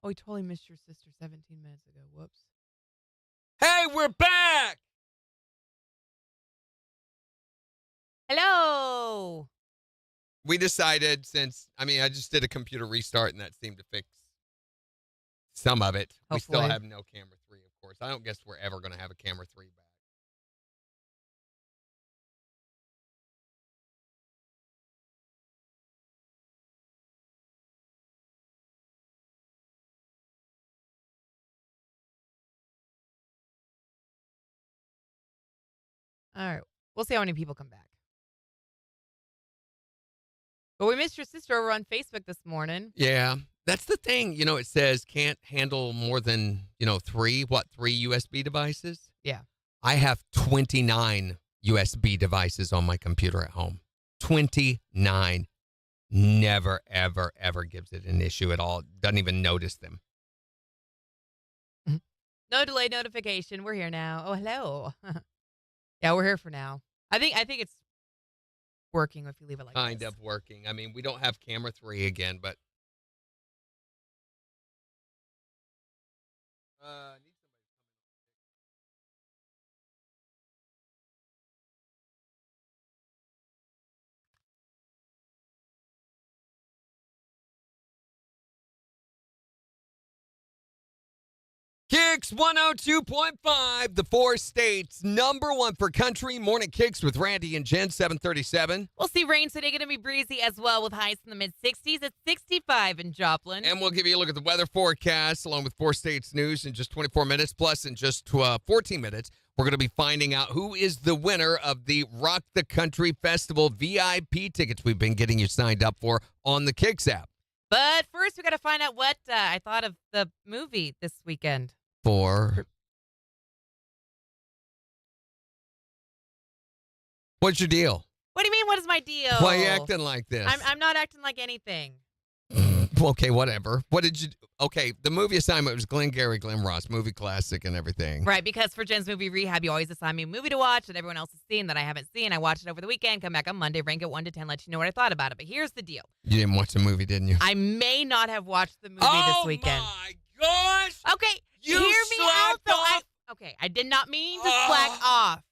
Oh, we totally missed your sister 17 minutes ago. Whoops. Hey, we're back! Hello! We decided I just did a computer restart and that seemed to fix some of it. Hopefully. We still have no camera 3, of course. I don't guess we're ever going to have a camera 3 back. All right. We'll see how many people come back. But we missed your sister over on Facebook this morning. Yeah, that's the thing. It says can't handle more than, 3 USB devices? Yeah. I have 29 USB devices on my computer at home. 29. Never, ever, ever gives it an issue at all. Doesn't even notice them. No delay notification. We're here now. Oh, hello. Yeah, we're here for now. I think it's working if you leave it like Kind this. of working. I mean, we don't have camera 3 again, but need KIX 102.5, the 4 states, #1 for country. Morning KIX with Randy and Jen, 737. We'll see rain today, going to be breezy as well with highs in the mid-60s at 65 in Joplin. And we'll give you a look at the weather forecast along with 4 states news in just 24 minutes. Plus, in just 14 minutes, we're going to be finding out who is the winner of the Rock the Country Festival VIP tickets we've been getting you signed up for on the KIX app. But first, we got to find out what I thought of the movie this weekend. What's your deal? What do you mean, what is my deal? Why are you acting like this? I'm not acting like anything. Okay, whatever. What did you do? Okay, the movie assignment was Glengarry Glen Ross, movie classic and everything. Right, because for Jen's movie rehab, you always assign me a movie to watch that everyone else has seen that I haven't seen. I watched it over the weekend, come back on Monday, rank it 1 to 10, let you know what I thought about it. But here's the deal. You didn't watch the movie, didn't you? I may not have watched the movie this weekend. Oh, my gosh! Okay, You hear me out, slacked though. off. I did not mean to slack off.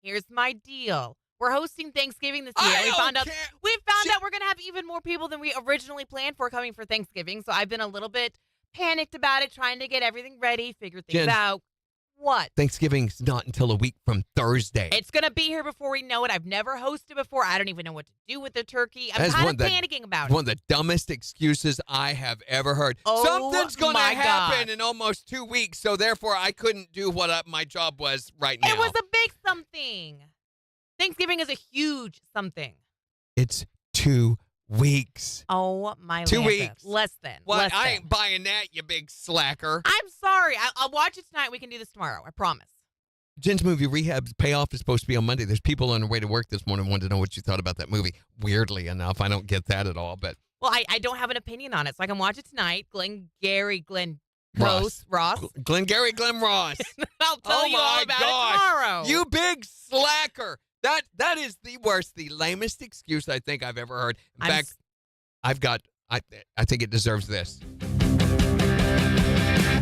Here's my deal. We're hosting Thanksgiving this year. We found out we're going to have even more people than we originally planned for coming for Thanksgiving. So I've been a little bit panicked about it, trying to get everything ready, figure things out. What? Thanksgiving's not until a week from Thursday. It's going to be here before we know it. I've never hosted before. I don't even know what to do with the turkey. I'm kind of panicking about it. One of the dumbest excuses I have ever heard. Oh, something's going to happen God. in almost 2 weeks, so therefore I couldn't do what my job was right now. It was a big something. Thanksgiving is a huge something. It's 2 weeks. Oh, my 2 Lanta. weeks. Less than. What? I ain't buying that, you big slacker. I'm sorry. I'll watch it tonight. We can do this tomorrow. I promise. Jen's movie Rehab's payoff is supposed to be on Monday. There's people on their way to work this morning wanting to know what you thought about that movie. Weirdly enough, I don't get that at all. But well, I don't have an opinion on it, so I can watch it tonight. Glengarry Glen Ross. Glengarry Glen Ross. I'll tell you all about it tomorrow. You big slacker. That is the worst, the lamest excuse I think I've ever heard. In fact, I think it deserves this.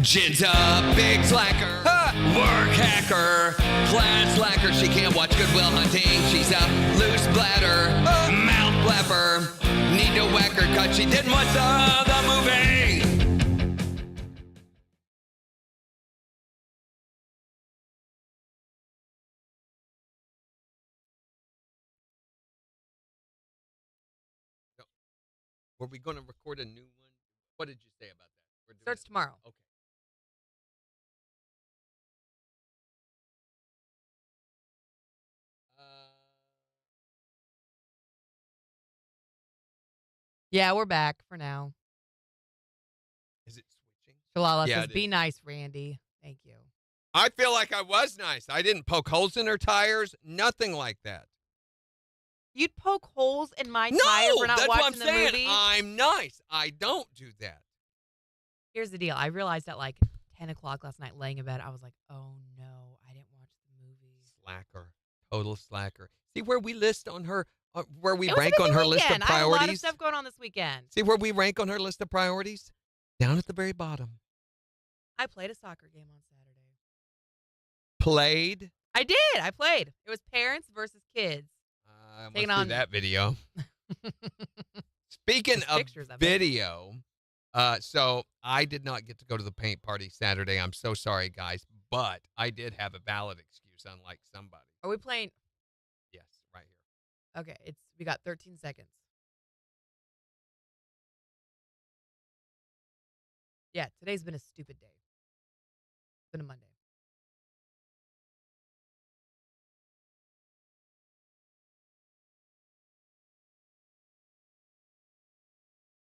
Jen's a big slacker, work hacker, class slacker. She can't watch Goodwill Hunting. She's a loose bladder, mouth blabber. Need to whack her 'cause she didn't watch the movie. Were we going to record a new one? What did you say about that? Starts tomorrow. Okay. Yeah, we're back for now. Is it switching? Shalala Yeah, says, be nice, Randy. Thank you. I feel like I was nice. I didn't poke holes in her tires. Nothing like that. You'd poke holes in my tire for not that's watching what I'm the saying. movie? I'm nice. I don't do that. Here's the deal. I realized at like 10 o'clock last night laying in bed, I was like, oh no, I didn't watch the movie. Slacker. Total slacker. See where we list on her, where we It was a rank on busy her list of weekend. I had a priorities? lot of stuff going on this weekend. See where we rank on her list of priorities? Down at the very bottom. I played a soccer game on Saturday. Played? I did. I played. It was parents versus kids. I Taking want to on see that video. Speaking There's of pictures of it. video, so I did not get to go to the paint party Saturday. I'm so sorry, guys, but I did have a valid excuse, unlike somebody. Are we playing? Yes, right here. Okay, we got 13 seconds. Yeah, today's been a stupid day. It's been a Monday.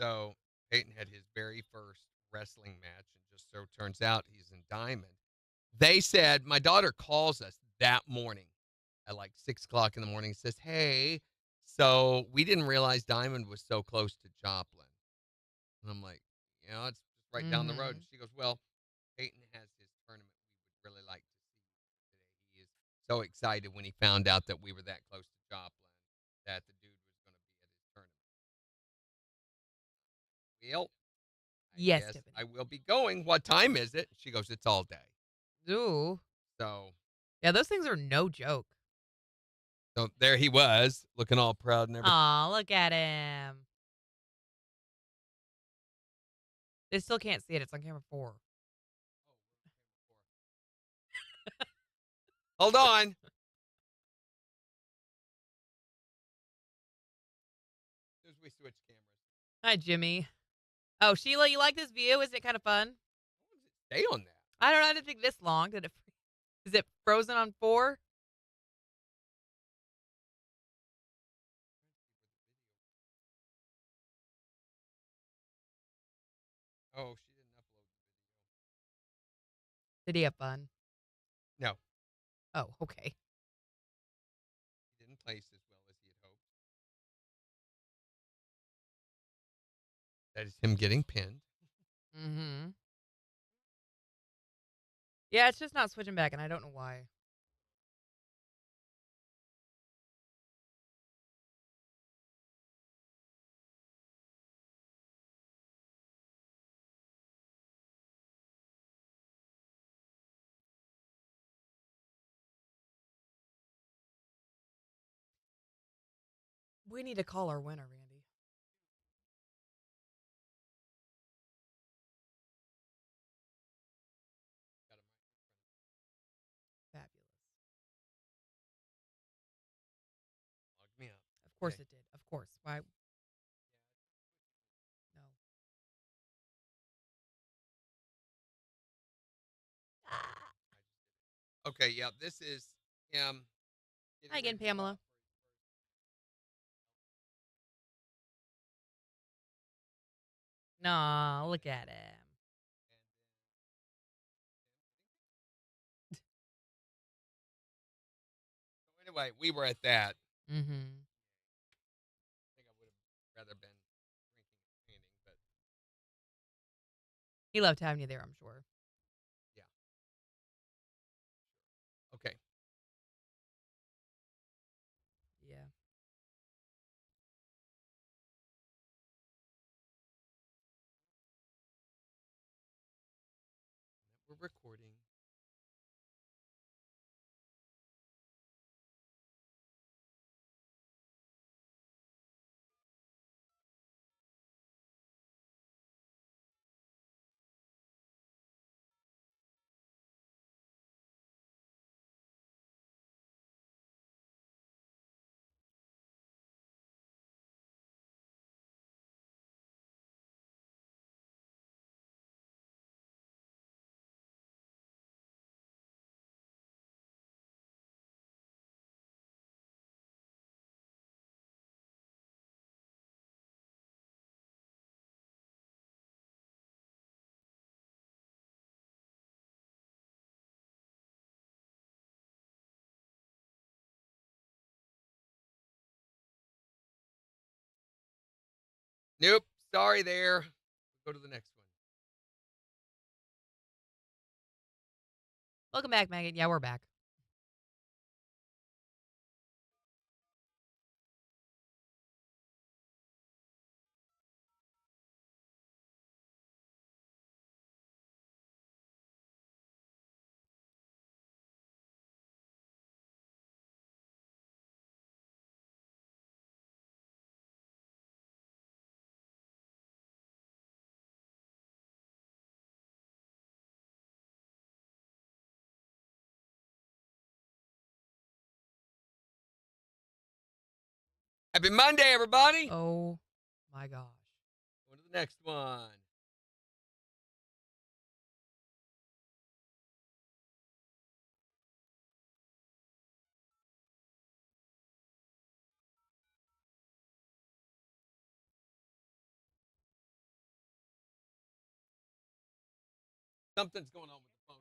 So Peyton had his very first wrestling match, and just so turns out he's in Diamond. They said, my daughter calls us that morning at like 6 o'clock in the morning and says, hey, so we didn't realize Diamond was so close to Joplin. And I'm like, it's just right down the road. And she goes, well, Peyton has his tournament. We would really like to see you today. He is so excited when he found out that we were that close to Joplin that the dude was going to be at his tournament. Well, Yes, guess Tiffany. I will be going. What time is it? She goes, it's all day. Ooh. So, yeah, those things are no joke. So there he was, looking all proud and everything. Aw, look at him. They still can't see it. It's on camera 4. Hold on. As we switch cameras. Hi, Jimmy. Oh, Sheila, you like this view? Isn't it kind of fun? How long does it stay on that? I don't know. I didn't think this long. Is it frozen on 4? Oh, she didn't upload the video. Did he have fun? No. Oh, okay. He didn't place as well as he had hoped. That is him getting pinned. Mm-hmm. Yeah, it's just not switching back, and I don't know why. We need to call our winner, Randy. Fabulous. Logged me up. Of course Okay. it did. Of course. Why? No. Ah. Okay, yeah, this is him. Hi again, Pamela. No, look at him. Anyway, we were at that. Mm-hmm. I think I would have rather been drinking and painting, but He loved having you there, I'm sure. yeah. Okay. Yeah. We're recording. Nope. Sorry there. Go to the next one. Welcome back, Megan. Yeah, we're back. Happy Monday, everybody. Oh, my gosh. Go to the next one. Something's going on with the phone.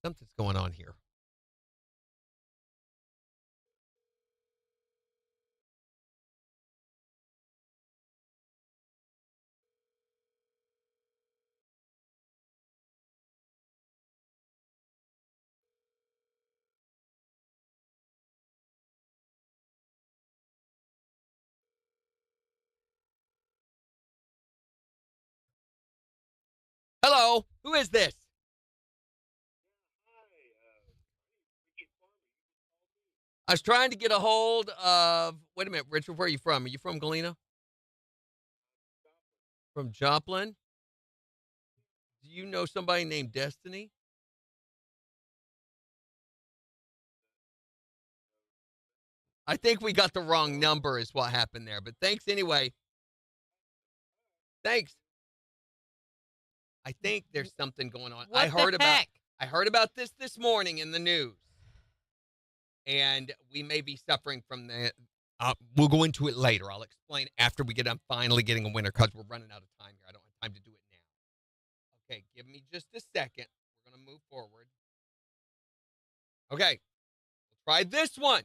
Something's going on here. Hello, who is this? I was trying to get a hold of. Wait a minute, Richard. Where are you from? Are you from Galena? From Joplin? Do you know somebody named Destiny? I think we got the wrong number, is what happened there. But thanks anyway. Thanks. I think there's something going on. What the heck? I heard about this morning in the news, and we may be suffering from the. We'll go into it later. I'll explain after we get done finally getting a winner because we're running out of time here. I don't have time to do it now. Okay, give me just a second. We're going to move forward. Okay, let's try this one.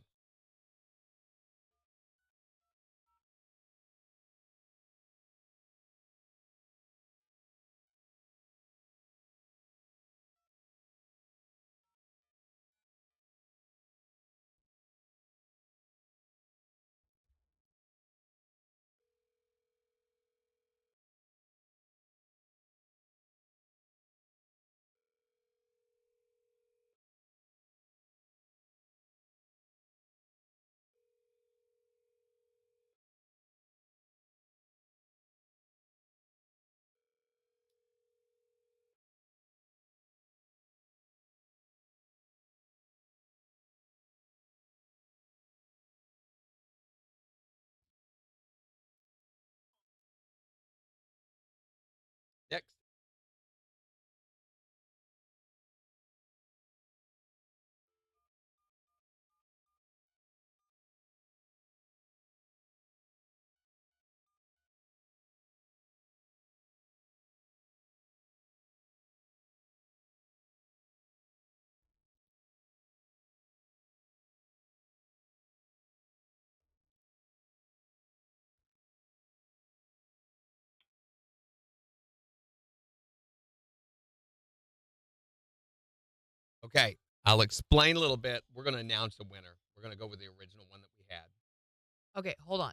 Next. Okay, I'll explain a little bit. We're going to announce a winner. We're going to go with the original one that we had. Okay, hold on.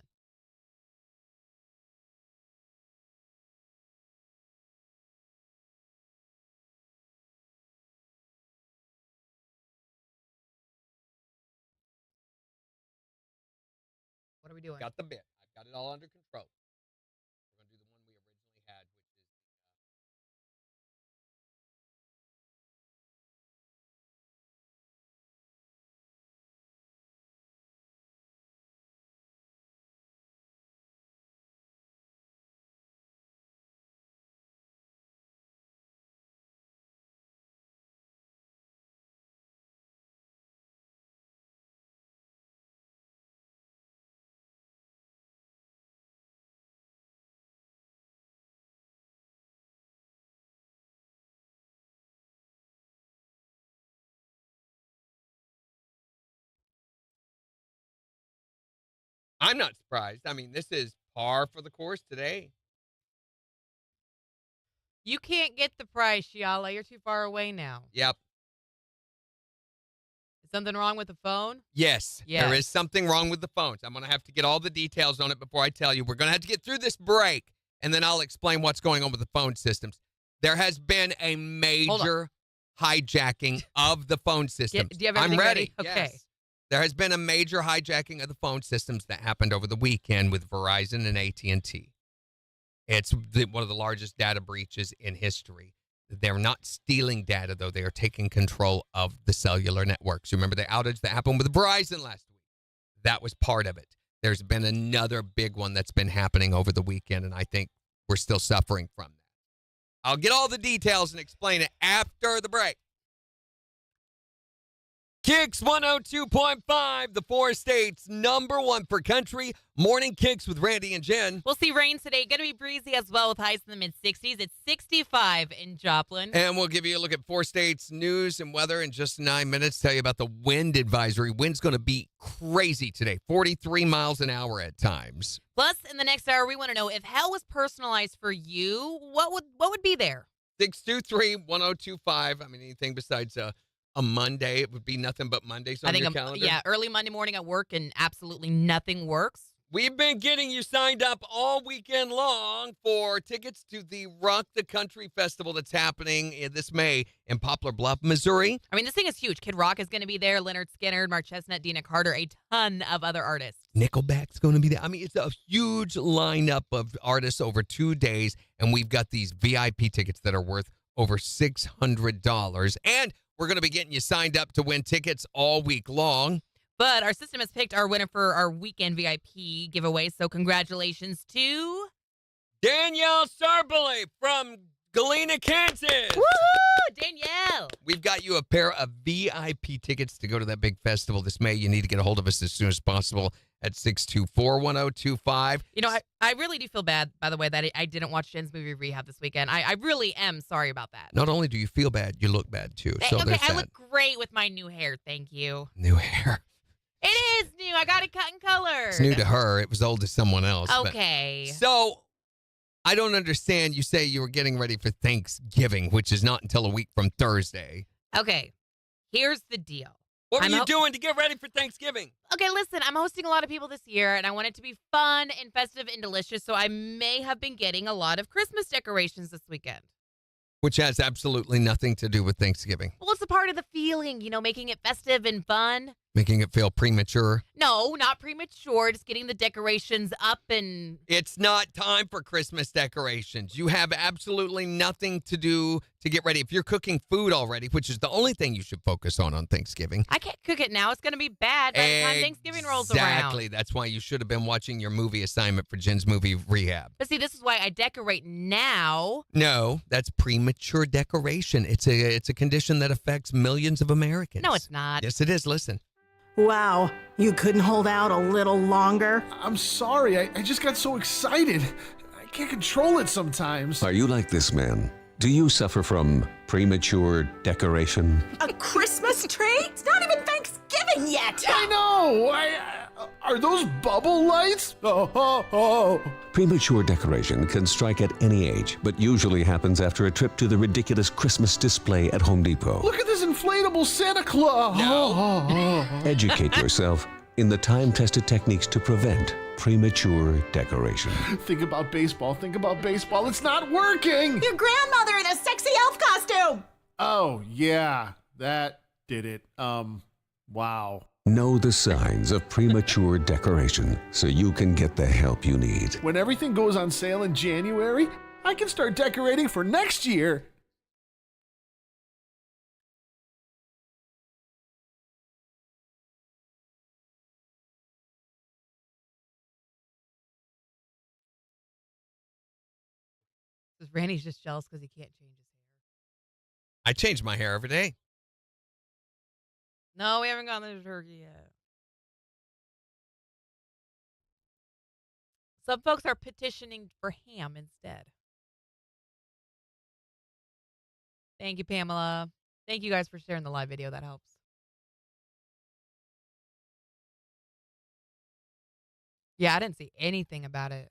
What are we doing? Got the bit. I've got it all under control. We're going to do the one we originally had, which is. I'm not surprised. I mean, this is par for the course today. You can't get the prize, Shiala. You're too far away now. Yep. Is something wrong with the phone? Yes, there is something wrong with the phones. I'm going to have to get all the details on it before I tell you. We're going to have to get through this break, and then I'll explain what's going on with the phone systems. There has been a major hijacking of the phone systems. Do you have everything ready? Okay. Yes. There has been a major hijacking of the phone systems that happened over the weekend with Verizon and AT&T. It's one of the largest data breaches in history. They're not stealing data, though. They are taking control of the cellular networks. You remember the outage that happened with Verizon last week? That was part of it. There's been another big one that's been happening over the weekend, and I think we're still suffering from that. I'll get all the details and explain it after the break. KIX 102.5, the 4 states, #1 for country. Morning KIX with Randy and Jen. We'll see rain today. Going to be breezy as well with highs in the mid-60s. It's 65 in Joplin. And we'll give you a look at 4 states news and weather in just 9 minutes. Tell you about the wind advisory. Wind's going to be crazy today, 43 miles an hour at times. Plus, in the next hour, we want to know if hell was personalized for you, what would be there? 623-1025. I mean, anything besides a Monday, it would be nothing but Mondays on your calendar. Yeah, early Monday morning at work and absolutely nothing works. We've been getting you signed up all weekend long for tickets to the Rock the Country Festival that's happening this May in Poplar Bluff, Missouri. I mean, this thing is huge. Kid Rock is going to be there, Leonard Skinner, Mark Chestnut, Dina Carter, a ton of other artists. Nickelback's going to be there. I mean, it's a huge lineup of artists over 2 days, and we've got these VIP tickets that are worth over $600. And we're going to be getting you signed up to win tickets all week long. But our system has picked our winner for our weekend VIP giveaway. So congratulations to Danielle Sarbally from Galena, Kansas. Woohoo! Danielle. We've got you a pair of VIP tickets to go to that big festival this May. You need to get a hold of us as soon as possible at 624-1025. You know, I really do feel bad, by the way, that I didn't watch Jen's movie Rehab this weekend. I really am sorry about that. Not only do you feel bad, you look bad, too. So okay, I look great with my new hair. Thank you. New hair. It is new. I got it cut and colored. It's new to her. It was old to someone else. Okay. So, I don't understand. You say you were getting ready for Thanksgiving, which is not until a week from Thursday. Okay. Here's the deal. What were you doing to get ready for Thanksgiving? Okay, listen, I'm hosting a lot of people this year, and I want it to be fun and festive and delicious, so I may have been getting a lot of Christmas decorations this weekend. Which has absolutely nothing to do with Thanksgiving. Well, it's a part of the feeling, making it festive and fun. Making it feel premature? No, not premature. Just getting the decorations up and... It's not time for Christmas decorations. You have absolutely nothing to do to get ready. If you're cooking food already, which is the only thing you should focus on Thanksgiving. I can't cook it now. It's going to be bad by the time Thanksgiving rolls around. Exactly. That's why you should have been watching your movie assignment for Jen's movie Rehab. But see, this is why I decorate now. No, that's premature decoration. It's a condition that affects millions of Americans. No, it's not. Yes, it is. Listen. Wow, you couldn't hold out a little longer? I'm sorry, I just got so excited. I can't control it sometimes. Are you like this man? Do you suffer from premature decoration? A Christmas tree? It's not even Thanksgiving yet! I know! Are those bubble lights? Oh. Premature decoration can strike at any age, but usually happens after a trip to the ridiculous Christmas display at Home Depot. Look at this inflatable Santa Claus! No. Educate yourself in the time-tested techniques to prevent premature decoration. Think about baseball. It's not working! Your grandmother in a sexy elf costume! Oh, yeah, that did it. Wow. Know the signs of premature decoration so you can get the help you need. When everything goes on sale in January, I can start decorating for next year. Randy's just jealous because he can't change his hair. I change my hair every day. No, we haven't gotten the turkey yet. Some folks are petitioning for ham instead. Thank you, Pamela. Thank you guys for sharing the live video. That helps. Yeah, I didn't see anything about it.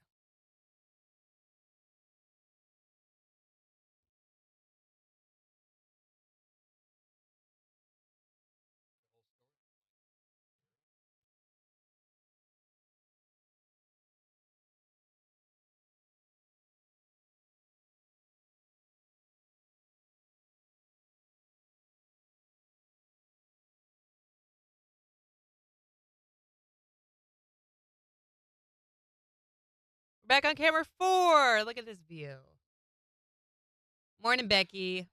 back on camera 4. Look at this view. Morning, Becky.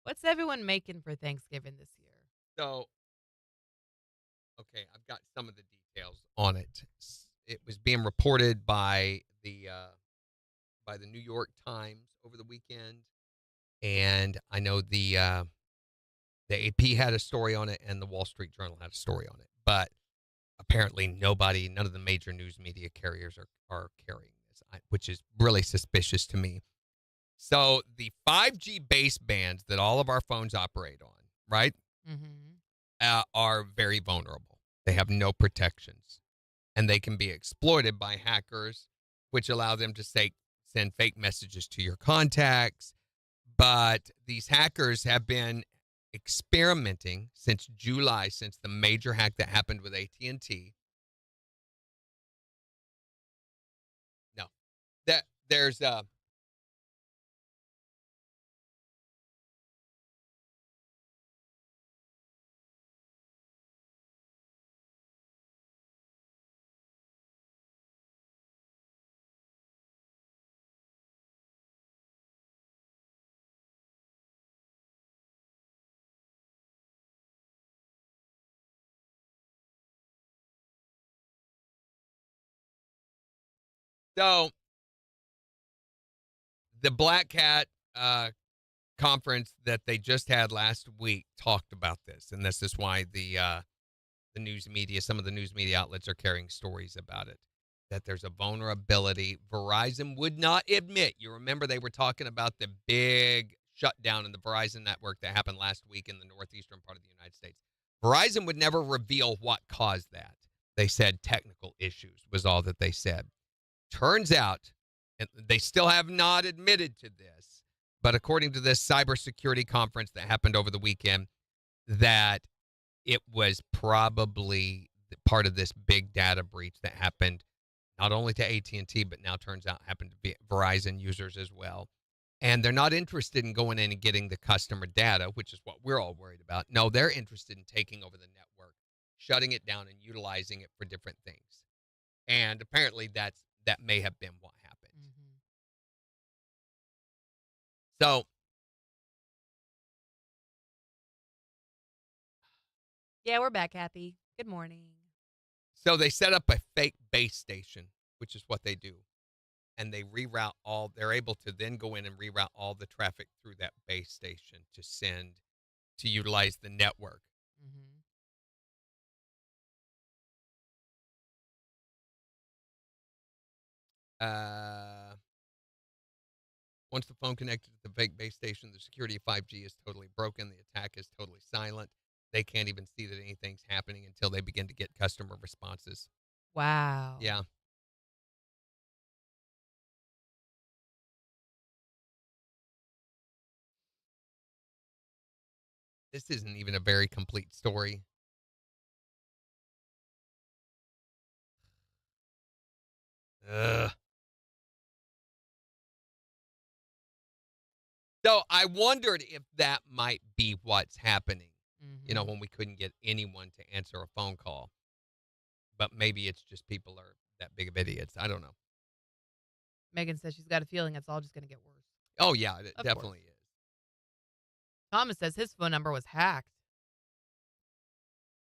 What's everyone making for Thanksgiving this year? So, okay, I've got some of the details on it. It was being reported by the New York Times over the weekend, and I know the AP had a story on it, and the Wall Street Journal had a story on it. But apparently, none of the major news media carriers are carrying this, which is really suspicious to me. So the 5G basebands that all of our phones operate on, right, are very vulnerable. They have no protections, and they can be exploited by hackers, which allow them to send fake messages to your contacts. But these hackers have been experimenting since July, since the major hack that happened with AT&T. No, there's so the Black Hat conference that they just had last week talked about this, and this is why the news media, some of the news media outlets are carrying stories about it, that there's a vulnerability. Verizon would not admit. You remember they were talking about the big shutdown in the Verizon network that happened last week in the northeastern part of the United States. Verizon would never reveal what caused that. They said technical issues was all that they said. Turns out, and they still have not admitted to this, but according to this cybersecurity conference that happened over the weekend, that it was probably part of this big data breach that happened not only to AT&T, but now turns out happened to be Verizon users as well. And they're not interested in going in and getting the customer data, which is what we're all worried about. No, they're interested in taking over the network, shutting it down, and utilizing it for different things. And apparently that may have been what happened. So, yeah, we're back, Kathy. Good morning. So they set up a fake base station, which is what they do. And they they're able to then go in and reroute all the traffic through that base station to utilize the network. Once the phone connected to the fake base station, the security of 5G is totally broken. The attack is totally silent. They can't even see that anything's happening until they begin to get customer responses. Wow. Yeah. This isn't even a very complete story. Ugh. So I wondered if that might be what's happening, when we couldn't get anyone to answer a phone call. But maybe it's just people are that big of idiots. I don't know. Megan says she's got a feeling it's all just going to get worse. Oh, yeah, it definitely is. Thomas says his phone number was hacked.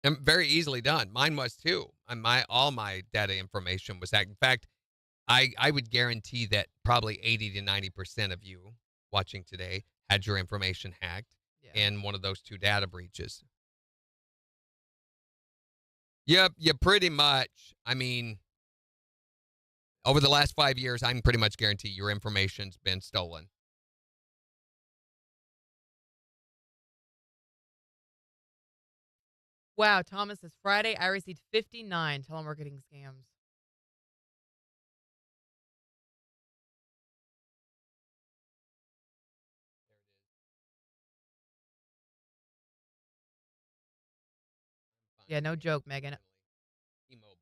And very easily done. Mine was too. And all my data information was hacked. In fact, I would guarantee that probably 80 to 90% of you watching today had your information hacked in one of those two data breaches. Yep, you pretty much. I mean, over the last 5 years, I'm pretty much guarantee your information's been stolen. Wow, Thomas says Friday I received 59 telemarketing scams. Yeah, no joke, Megan. T-Mobile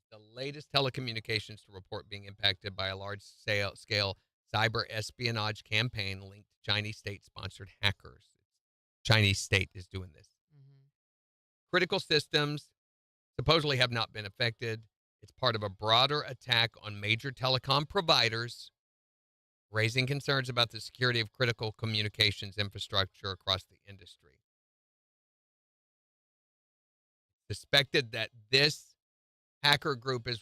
is the latest telecommunications to report being impacted by a large-scale cyber espionage campaign linked to Chinese state-sponsored hackers. Chinese state is doing this. Mm-hmm. Critical systems supposedly have not been affected. It's part of a broader attack on major telecom providers, raising concerns about the security of critical communications infrastructure across the industry. Suspected that this hacker group is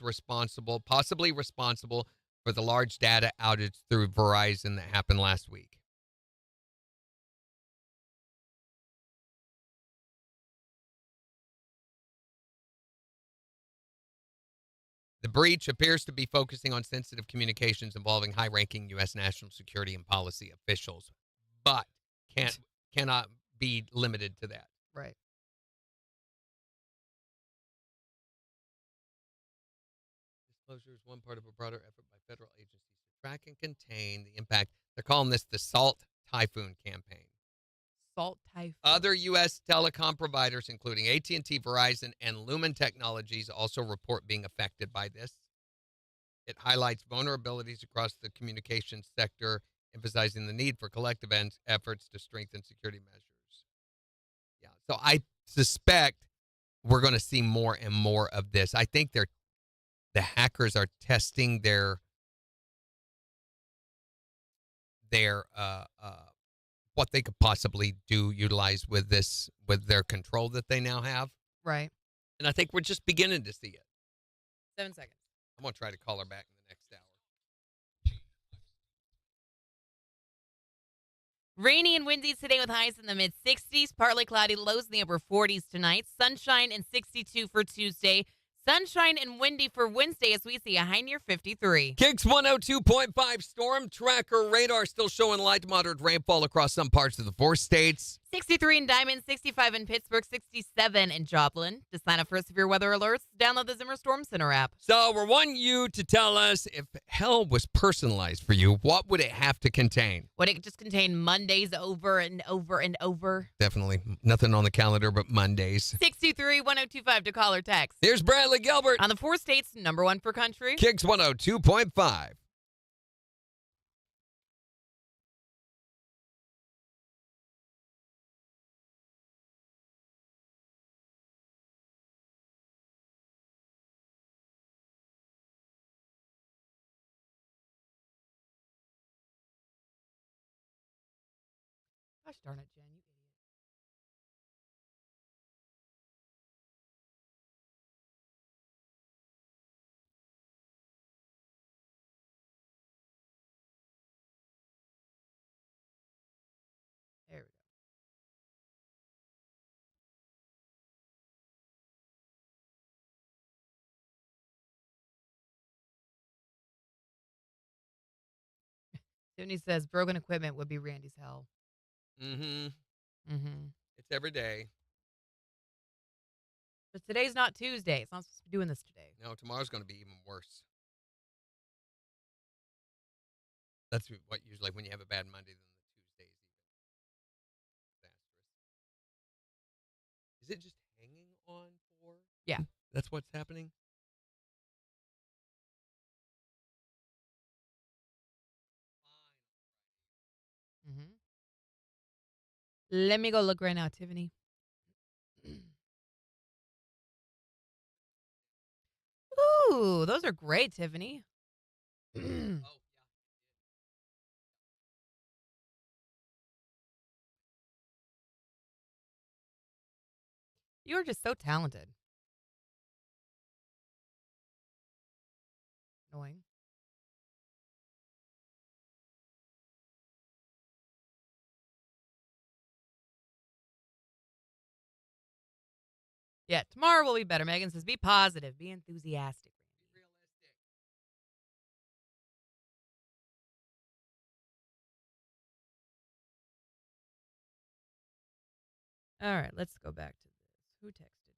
possibly responsible for the large data outage through Verizon that happened last week. The breach appears to be focusing on sensitive communications involving high-ranking U.S. national security and policy officials, but cannot be limited to that. Right. Disclosure is one part of a broader effort by federal agencies to track and contain the impact. They're calling this the Salt Typhoon campaign. Salt typhoon. Other U.S. telecom providers, including AT&T, Verizon, and Lumen Technologies, also report being affected by this. It highlights vulnerabilities across the communications sector, emphasizing the need for collective efforts to strengthen security measures. Yeah, so I suspect we're going to see more and more of this. I think the hackers are testing their what they could possibly utilize with their control that they now have. Right. And I think we're just beginning to see it. 7 seconds. I'm going to try to call her back in the next hour. Rainy and windy today with highs in the mid 60s, partly cloudy, lows in the upper 40s tonight. Sunshine and 62 for Tuesday. Sunshine and windy for Wednesday as we see a high near 53. KIX 102.5 storm tracker radar still showing light to moderate rainfall across some parts of the 4 states. 63 in Diamond, 65 in Pittsburgh, 67 in Joplin. To sign up for severe weather alerts, download the Zimmer Storm Center app. So we're wanting you to tell us if hell was personalized for you, what would it have to contain? Would it just contain Mondays over and over and over? Definitely nothing on the calendar but Mondays. 623-1025 to call or text. Here's Bradley Gilbert On the 4 states, number 1 for country. KIX 102.5. Gosh darn it, Jen, you idiot. There we go. Tiffany says broken equipment would be Randy's hell. Mm-hmm. Mm-hmm. It's every day. But today's not Tuesday. It's not supposed to be doing this today. No, tomorrow's going to be even worse. That's what usually when you have a bad Monday, then the Tuesday's even disastrous. Is it just hanging on for? Yeah. That's what's happening? Mm-hmm. Let me go look right now, Tiffany. Ooh, those are great, Tiffany. You're just so talented. Annoying. Yeah, tomorrow will be better. Megan says, be positive, be enthusiastic. All right, let's go back to this. Who texted me?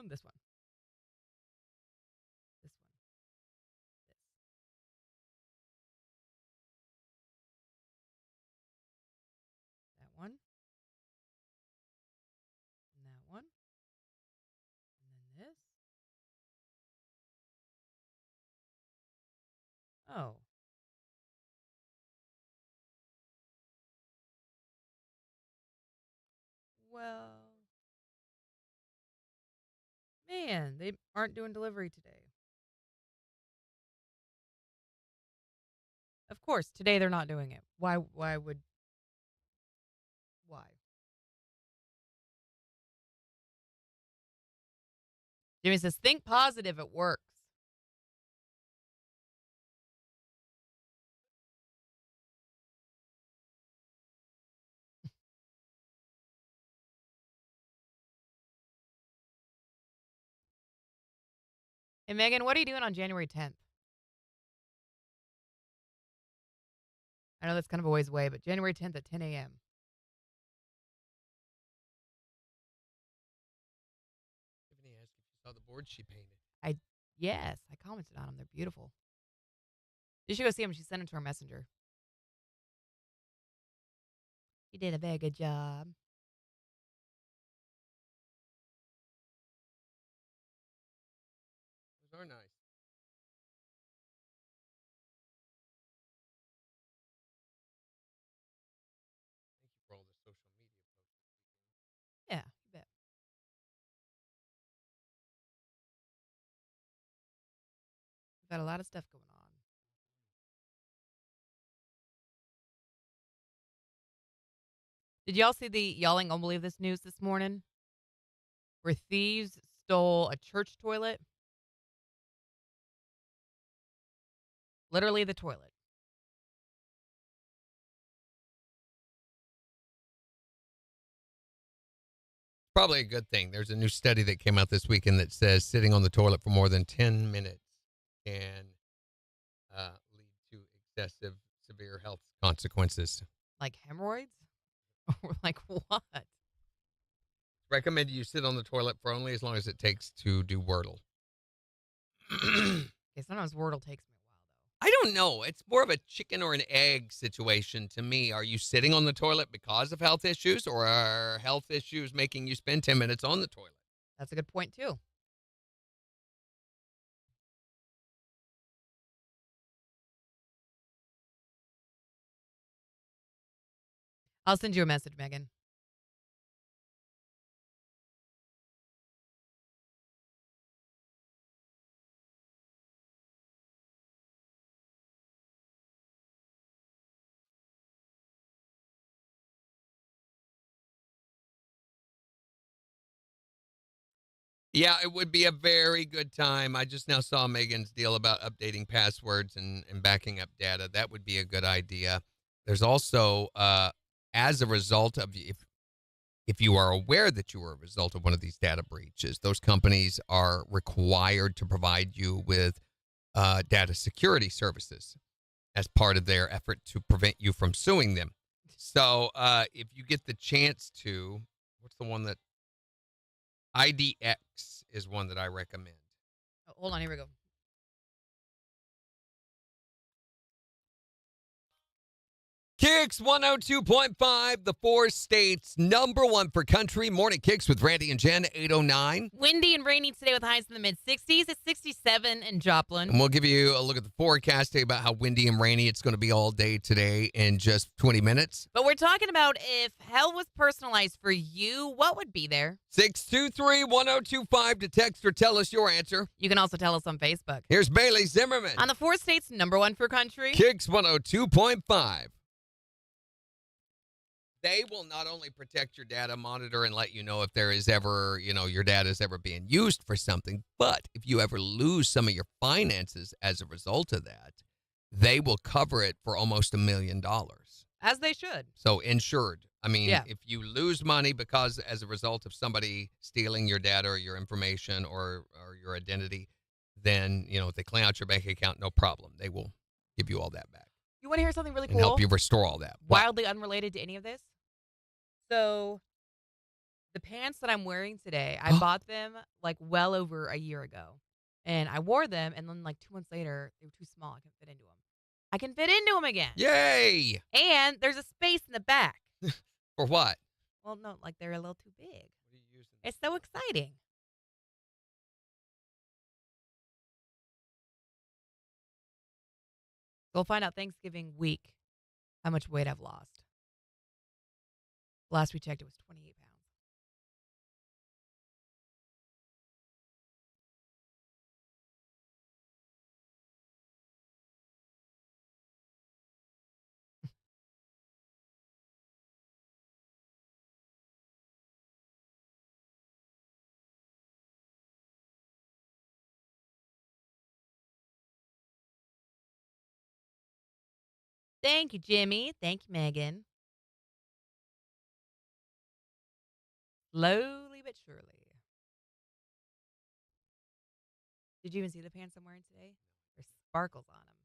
This one. This one. This. That one. Oh. Well, man, they aren't doing delivery today. Of course, today they're not doing it. Why would why? Jimmy says, think positive, it works. Hey, Megan, what are you doing on January 10th? I know that's kind of a ways away, but January 10th at 10 a.m. Tiffany asked if you saw the boards she painted. Yes, I commented on them. They're beautiful. You should go see them. She sent them to her messenger. You did a very good job. Those are nice. Thank you for all the social media posts. Yeah, you bet. We've got a lot of stuff going on. Did y'all see y'all ain't gonna believe this news this morning? Where thieves stole a church toilet? Literally the toilet. Probably a good thing. There's a new study that came out this weekend that says sitting on the toilet for more than 10 minutes can lead to excessive, severe health consequences. Like hemorrhoids? Or like what? Recommend you sit on the toilet for only as long as it takes to do Wordle. Okay, sometimes Wordle takes me a while, though. I don't know. It's more of a chicken or an egg situation to me. Are you sitting on the toilet because of health issues, or are health issues making you spend 10 minutes on the toilet? That's a good point, too. I'll send you a message, Megan. Yeah, it would be a very good time. I just now saw Megan's deal about updating passwords and backing up data. That would be a good idea. There's also, as a result of, if you are aware that you are a result of one of these data breaches, those companies are required to provide you with data security services as part of their effort to prevent you from suing them. So if you get the chance to, what's the one that IDX is one that I recommend. Oh, hold on, here we go. KIX 102.5, the four states number one for country. Morning KIX with Randy and Jen, 809. Windy and rainy today with highs in the mid-60s. It's 67 in Joplin. And we'll give you a look at the forecast, tell you about how windy and rainy it's going to be all day today in just 20 minutes. But we're talking about if hell was personalized for you, what would be there? 623-1025 to text or tell us your answer. You can also tell us on Facebook. Here's Bailey Zimmerman. On the four states number one for country. KIX 102.5. They will not only protect your data, monitor, and let you know if there is ever, your data is ever being used for something. But if you ever lose some of your finances as a result of that, they will cover it for almost $1 million. As they should. So insured. I mean, Yeah. If you lose money because as a result of somebody stealing your data or your information or your identity, then, if they clean out your bank account, no problem. They will give you all that back. You want to hear something really And cool? help you restore all that. What? Wildly unrelated to any of this. So, the pants that I'm wearing today, I bought them like well over a year ago. And I wore them, and then like 2 months later, they were too small. I couldn't fit into them. I can fit into them again. Yay! And there's a space in the back. For what? Well, no, like they're a little too big. What are you using? It's so exciting. We'll find out Thanksgiving week how much weight I've lost. Last we checked, it was 28 pounds. Thank you, Jimmy. Thank you, Megan. Slowly but surely. Did you even see the pants I'm wearing today? There's sparkles on them.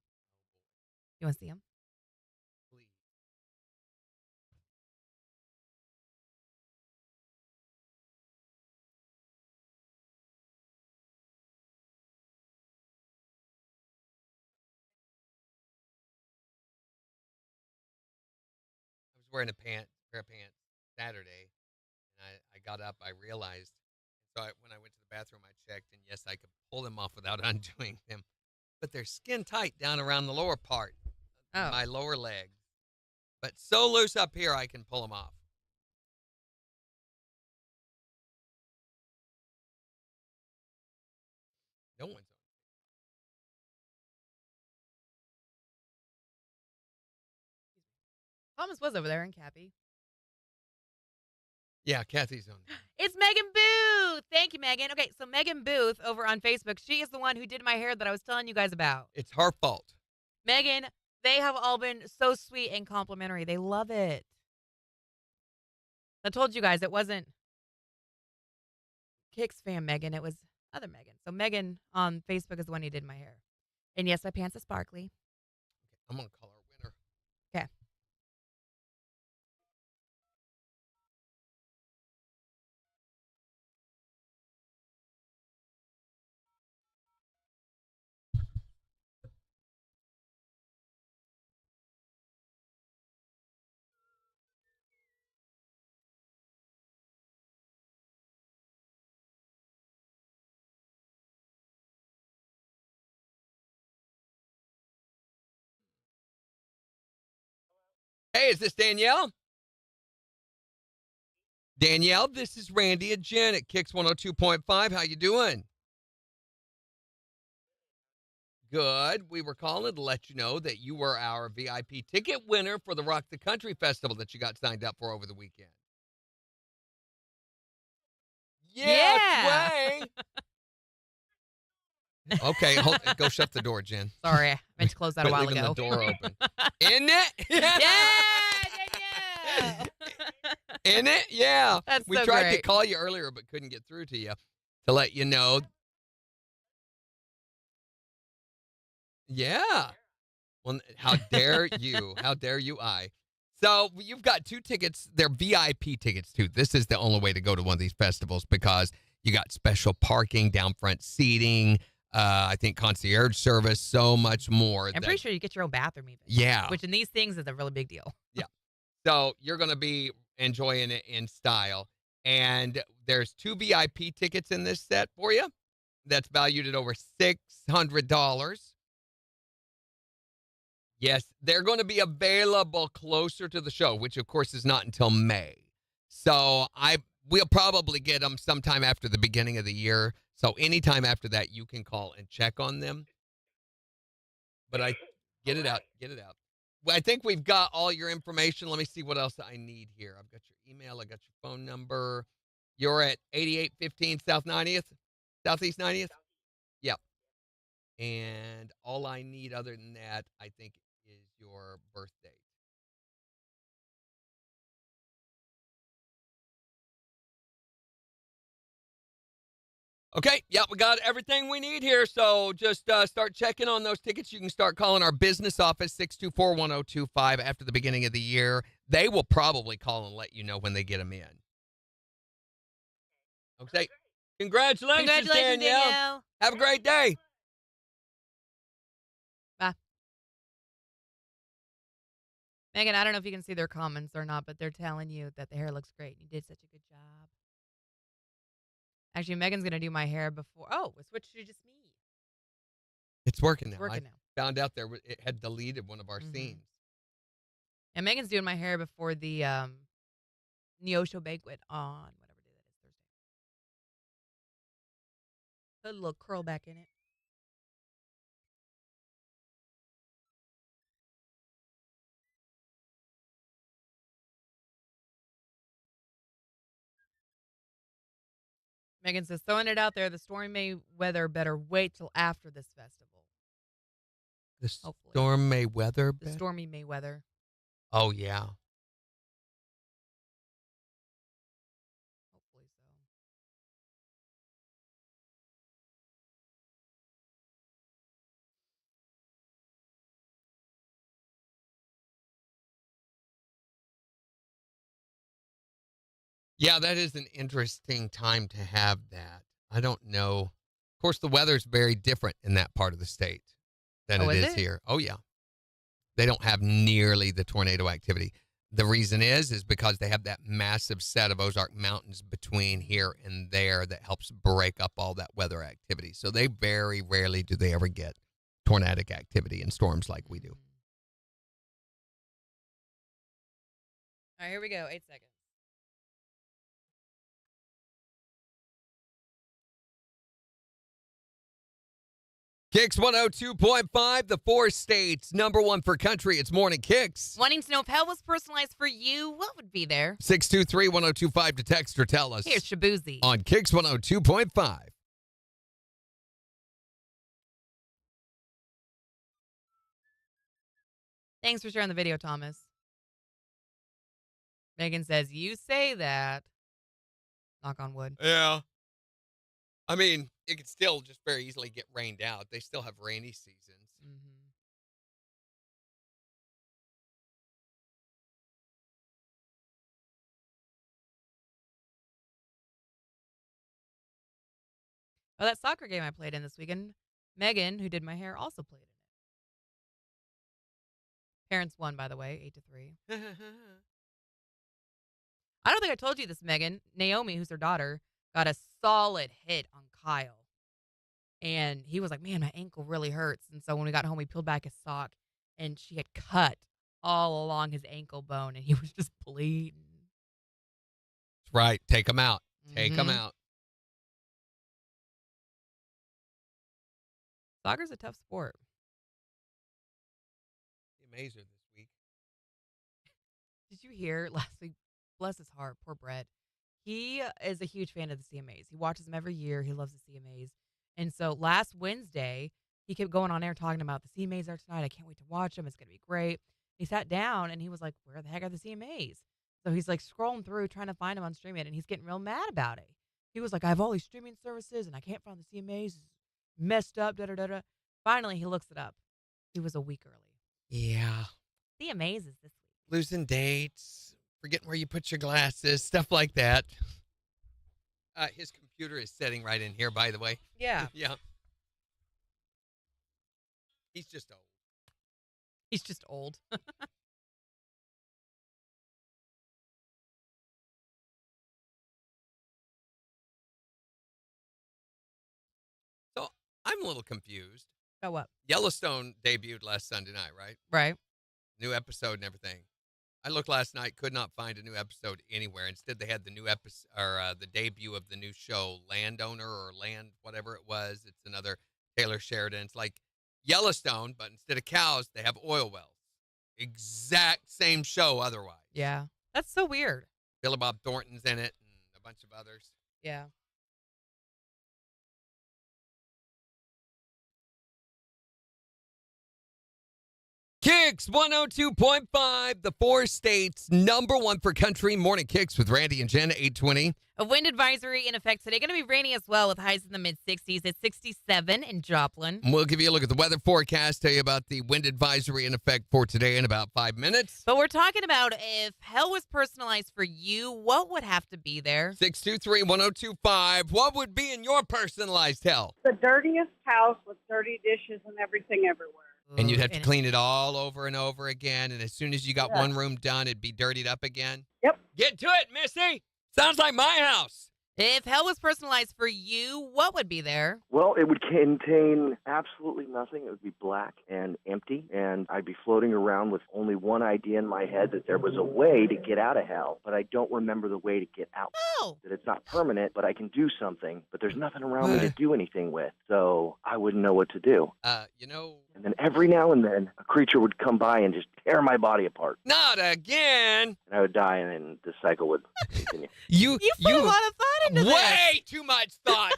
You want to see them? Please. I was wearing a pair of pants Saturday, and I got up. I realized. So when I went to the bathroom, I checked, and yes, I could pull them off without undoing them. But they're skin tight down around the lower part, my lower leg. But so loose up here, I can pull them off. No one's on. Thomas was over there and Cappy. Yeah, Kathy's on. It's Megan Booth. Thank you, Megan. Okay, so Megan Booth over on Facebook, she is the one who did my hair that I was telling you guys about. It's her fault. Megan, they have all been so sweet and complimentary. They love it. I told you guys it wasn't KIX fan Megan, it was other Megan. So Megan on Facebook is the one who did my hair. And yes, my pants are sparkly. I'm going to call our winner. Okay. Hey, is this Danielle? Danielle, this is Randy and Jen at KIX 102.5. How you doing? Good. We were calling to let you know that you were our VIP ticket winner for the Rock the Country Festival that you got signed up for over the weekend. Yeah. Way. Okay, go shut the door, Jen. Sorry, I meant to close that a while Leaving ago. the door open. In it? Yeah. In it? Yeah. That's we so tried to great. call you earlier but couldn't get through to you to let you know. Yeah. Well, how dare you? How dare you I? So you've got 2 tickets. They're VIP tickets, too. This is the only way to go to one of these festivals because you got special parking, down front seating, I think concierge service, so much more. I'm pretty sure you get your own bathroom even. Yeah. Which in these things is a really big deal. Yeah. So you're going to be enjoying it in style. And there's 2 VIP tickets in this set for you. That's valued at over $600. Yes, they're going to be available closer to the show, which of course is not until May. So we'll probably get them sometime after the beginning of the year. So anytime after that, you can call and check on them. But get it out. Well, I think we've got all your information. Let me see what else I need here. I've got your email. I got your phone number. You're at 8815 South 90th, Southeast 90th? Yep. And all I need other than that, I think, is your birth date. Okay, yeah, we got everything we need here. So just start checking on those tickets. You can start calling our business office, 624-1025, after the beginning of the year. They will probably call and let you know when they get them in. Okay. Congratulations, Danielle. Have a great day. Bye. Megan, I don't know if you can see their comments or not, but they're telling you that the hair looks great. You did such a good job. Actually, Megan's going to do my hair before. Oh, it switched to just me. It's working now. It's working now. found out it had deleted one of our scenes. And Megan's doing my hair before the Neosho banquet on whatever day that is, Thursday. Put a little curl back in it. Megan says, throwing it out there, the stormy weather better wait till after this festival. The Hopefully. storm may weather. The stormy Mayweather. Oh, yeah. Hopefully so. Yeah, that is an interesting time to have that. I don't know. Of course, the weather's very different in that part of the state than it is here. Oh, yeah. They don't have nearly the tornado activity. The reason is because they have that massive set of Ozark Mountains between here and there that helps break up all that weather activity. So they very rarely do they ever get tornadic activity and storms like we do. All right, here we go. 8 seconds. KIX 102.5, the 4 states, #1 for country. It's Morning KIX. Wanting to know if hell was personalized for you, what would be there? 623-1025 to text or tell us. Here's Shabuzi. On KIX 102.5. Thanks for sharing the video, Thomas. Megan says, you say that. Knock on wood. Yeah. I mean, it could still just very easily get rained out. They still have rainy seasons. Mm-hmm. Oh, that soccer game I played in this weekend, Megan, who did my hair, also played in it. Parents won, by the way, 8-3. I don't think I told you this, Megan. Naomi, who's her daughter, got a solid hit on Kyle. And he was like, man, my ankle really hurts. And so when we got home, we peeled back his sock, and she had cut all along his ankle bone, and he was just bleeding. That's right. Take him out. Take him out. Soccer's a tough sport. The Mazer this week. Did you hear last week? Bless his heart, poor Brett. He is a huge fan of the CMAs. He watches them every year. He loves the CMAs. And so last Wednesday, he kept going on air talking about the CMAs are tonight. I can't wait to watch them. It's going to be great. He sat down and he was like, where the heck are the CMAs? So he's like scrolling through trying to find them on streaming, and he's getting real mad about it. He was like, I have all these streaming services and I can't find the CMAs. It's messed up, da-da-da-da. Finally, he looks it up. He was a week early. Yeah. CMAs is this week. Losing dates, forgetting where you put your glasses, stuff like that. His computer is sitting right in here, by the way. Yeah. Yeah. He's just old. He's just old. So I'm a little confused. Oh, what? Yellowstone debuted last Sunday night, right? Right. New episode and everything. I looked last night, could not find a new episode anywhere. Instead, they had the new episode, or the debut of the new show, Landowner or Land, whatever it was. It's another Taylor Sheridan. It's like Yellowstone, but instead of cows, they have oil wells. Exact same show otherwise. Yeah. That's so weird. Billy Bob Thornton's in it and a bunch of others. Yeah. KIX 102.5, the 4 states, #1 for country. Morning KIX with Randy and Jen, 820. A wind advisory in effect today. Going to be rainy as well with highs in the mid-60s. It's 67 in Joplin. We'll give you a look at the weather forecast, tell you about the wind advisory in effect for today in about 5 minutes. But we're talking about if hell was personalized for you, what would have to be there? 623-1025. What would be in your personalized hell? The dirtiest house with dirty dishes and everything everywhere. And you'd have to And clean it all over and over again. And as soon as you got one room done, it'd be dirtied up again. Yep. Get to it, Missy. Sounds like my house. If hell was personalized for you, what would be there? Well, it would contain absolutely nothing. It would be black and empty, and I'd be floating around with only one idea in my head that there was a way to get out of hell, but I don't remember the way to get out. Oh. That it's not permanent, but I can do something, but there's nothing around me to do anything with, so I wouldn't know what to do. And then every now and then, a creature would come by and just tear my body apart. Not again. And I would die, and then the cycle would continue. You put a lot of thought into this. Way too much thought.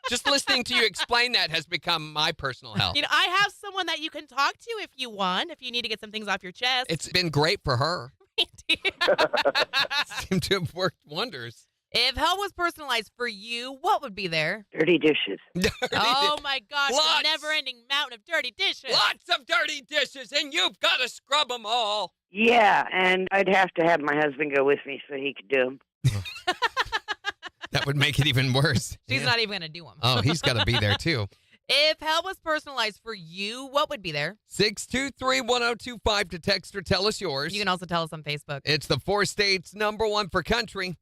Just listening to you explain that has become my personal hell. You know, I have someone that you can talk to if you want, if you need to get some things off your chest. It's been great for her. Seemed to have worked wonders. If hell was personalized for you, what would be there? Dirty dishes. Oh my gosh, Lots. the never-ending mountain of dirty dishes. Lots of dirty dishes, and you've got to scrub them all. Yeah, and I'd have to have my husband go with me so he could do them. That would make it even worse. She's not even going to do them. Oh, he's got to be there, too. If hell was personalized for you, what would be there? 623-1025 to text or tell us yours. You can also tell us on Facebook. It's the 4 states #1 for country.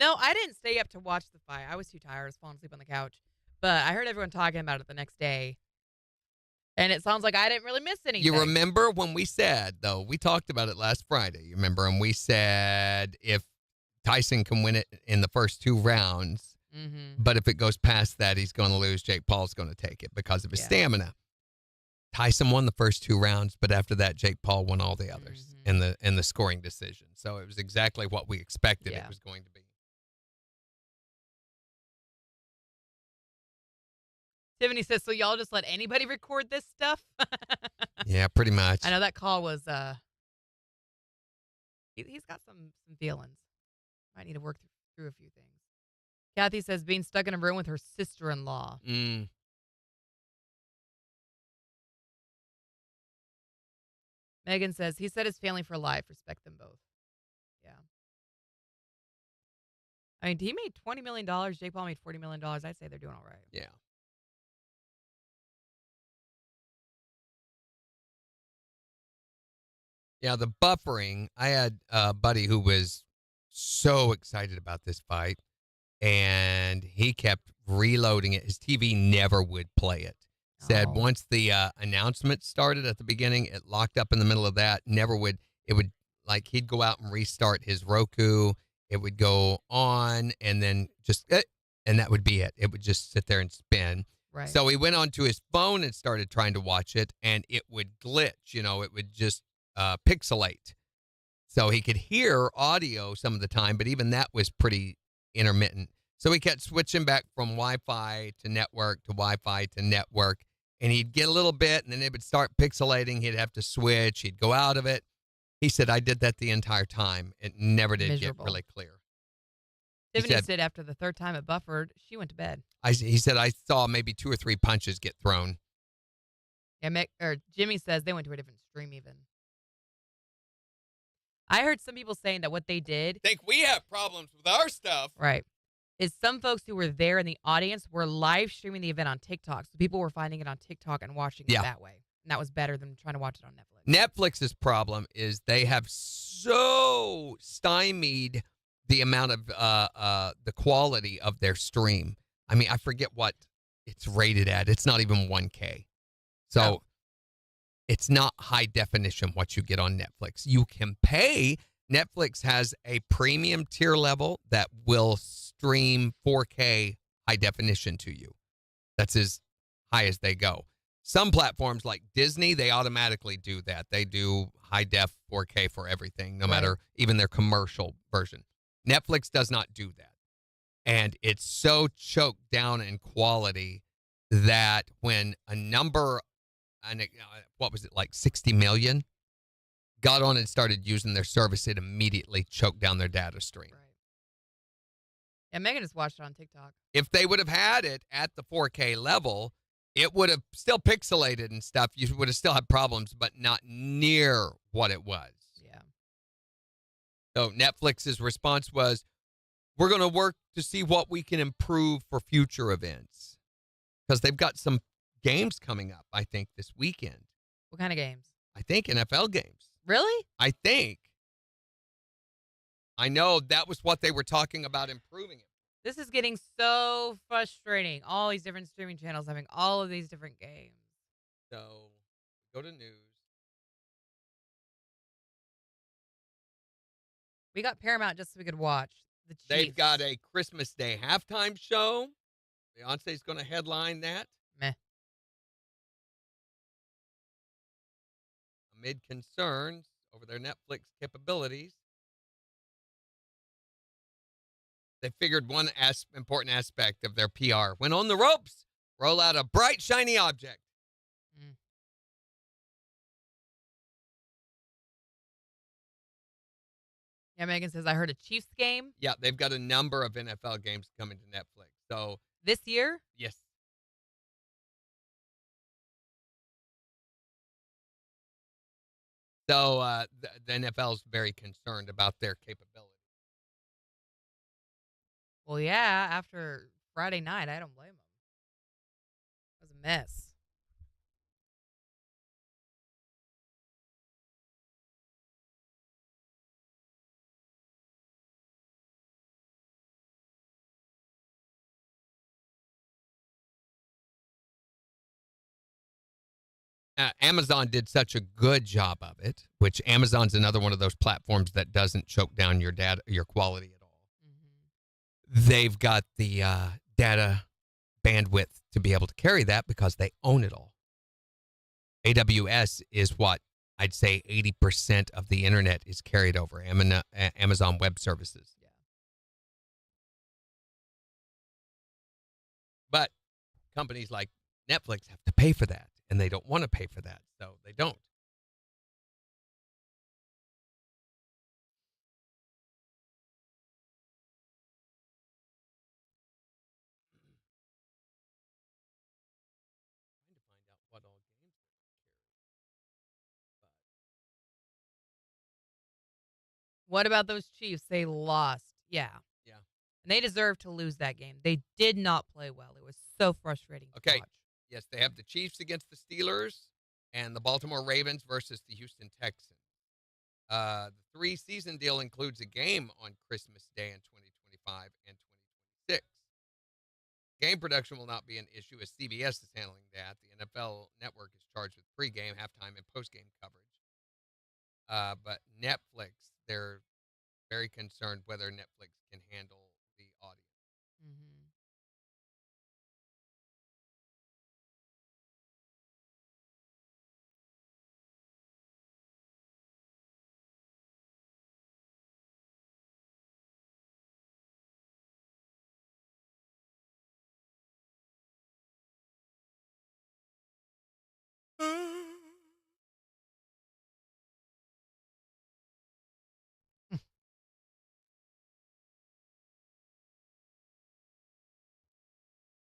No, I didn't stay up to watch the fight. I was too tired. I was falling asleep on the couch. But I heard everyone talking about it the next day. And it sounds like I didn't really miss anything. You remember when we said, though, we talked about it last Friday. You remember, and we said if Tyson can win it in the first 2 rounds, but if it goes past that, he's going to lose. Jake Paul's going to take it because of his stamina. Tyson won the first 2 rounds, but after that, Jake Paul won all the others in the scoring decision. So it was exactly what we expected it was going to be. Tiffany says, so y'all just let anybody record this stuff? Yeah, pretty much. I know that call was, he's got some feelings. Might need to work through a few things. Kathy says, being stuck in a room with her sister-in-law. Megan says, he said his family for life. Respect them both. Yeah. I mean, he made $20 million. Jake Paul made $40 million. I'd say they're doing all right. Yeah. Yeah, the buffering. I had a buddy who was so excited about this fight, and he kept reloading it. His TV never would play it. Said once the announcement started at the beginning, it locked up in the middle of that. Never would. It would, like, he'd go out and restart his Roku. It would go on, and then just, and that would be it. It would just sit there and spin. Right. So he went onto his phone and started trying to watch it, and it would glitch. You know, it would just pixelate. So he could hear audio some of the time, but even that was pretty intermittent. So he kept switching back from Wi-Fi to network to Wi-Fi to network, and he'd get a little bit, and then it would start pixelating. He'd have to switch. He'd go out of it. He said, I did that the entire time. It never did get really clear. Tiffany said after the 3rd time it buffered, she went to bed. He said, I saw maybe 2 or 3 punches get thrown. Yeah, Jimmy says they went to a different stream even. I heard some people saying that what they did. Think we have problems with our stuff. Right. Is some folks who were there in the audience were live streaming the event on TikTok. So people were finding it on TikTok and watching it that way. And that was better than trying to watch it on Netflix. Netflix's problem is they have so stymied the amount of the quality of their stream. I mean, I forget what it's rated at. It's not even 1K. So it's not high definition what you get on Netflix. You can pay. Netflix has a premium tier level that will stream 4K high definition to you. That's as high as they go. Some platforms like Disney, they automatically do that. They do high def 4K for everything, no matter even their commercial version. Netflix does not do that. And it's so choked down in quality that when a number, what was it, like 60 million, got on and started using their service, it immediately choked down their data stream. Right. Yeah, Megan just watched it on TikTok. If they would have had it at the 4K level, it would have still pixelated and stuff. You would have still had problems, but not near what it was. Yeah. So Netflix's response was, we're going to work to see what we can improve for future events. Because they've got some games coming up, I think, this weekend. What kind of games? I think NFL games. Really? I think. I know that was what they were talking about improving it. This is getting so frustrating. All these different streaming channels having all of these different games. So go to news. We got Paramount just so we could watch the Chiefs. They've got a Christmas Day halftime show. Beyonce's going to headline that. Meh. Amid concerns over their Netflix capabilities, they figured one important aspect of their PR. When on the ropes, roll out a bright, shiny object. Mm. Yeah, Megan says, I heard a Chiefs game. Yeah, they've got a number of NFL games coming to Netflix. So this year? yes. So the NFL is very concerned about their capability. Well, yeah, after Friday night, I don't blame them. It was a mess. Amazon did such a good job of it, which Amazon's another one of those platforms that doesn't choke down your your quality at all. Mm-hmm. They've got the data bandwidth to be able to carry that because they own it all. AWS is what I'd say 80% of the internet is carried over Amazon Web Services. Yeah. But companies like Netflix have to pay for that, and they don't want to pay for that, so they don't. Trying to find out what all games they're going to carry. What about those Chiefs? They lost. Yeah. Yeah. And they deserve to lose that game. They did not play well. It was so frustrating to Okay. watch. Yes, they have the Chiefs against the Steelers and the Baltimore Ravens versus the Houston Texans. The 3-season deal includes a game on Christmas Day in 2025 and 2026. Game production will not be an issue as CBS is handling that. The NFL Network is charged with pregame, halftime, and postgame coverage. But Netflix, they're very concerned whether Netflix can handle the audience. Mm-hmm.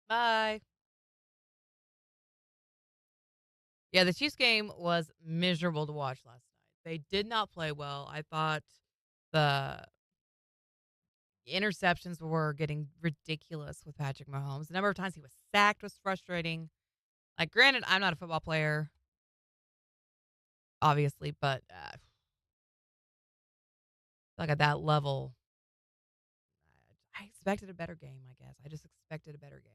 Bye. Yeah, the Chiefs game was miserable to watch last night. They did not play well. I thought the interceptions were getting ridiculous with Patrick Mahomes. The number of times he was sacked was frustrating. Like, granted, I'm not a football player, obviously, but like at that level, I expected a better game, I guess. I just expected a better game.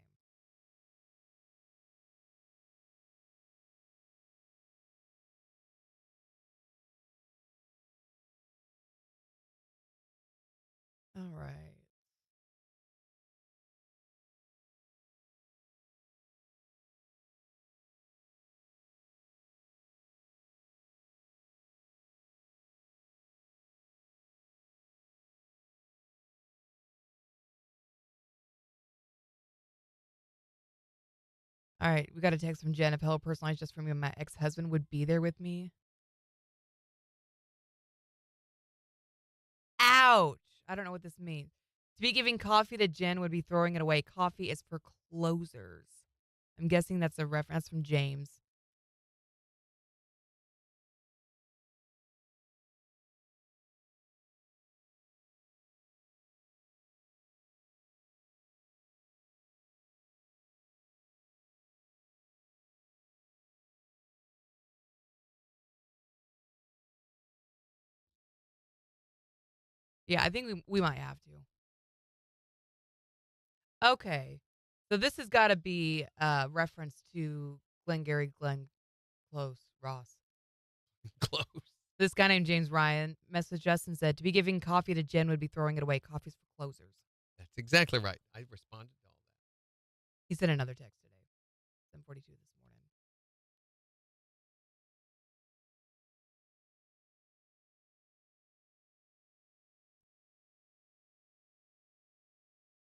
All right. All right, we got a text from Jen. If Hello Personalized just for me and my ex-husband would be there with me. Ouch. I don't know what this means. To be giving coffee to Jen would be throwing it away. Coffee is for closers. I'm guessing that's a reference from James. Yeah, I think we might have to. Okay. So this has got to be a reference to Glengarry Glenn Close Ross. Close. This guy named James Ryan messaged us and said, to be giving coffee to Jen would be throwing it away. Coffee's for closers. That's exactly right. I responded to all that. He sent another text today, 7:42 this morning.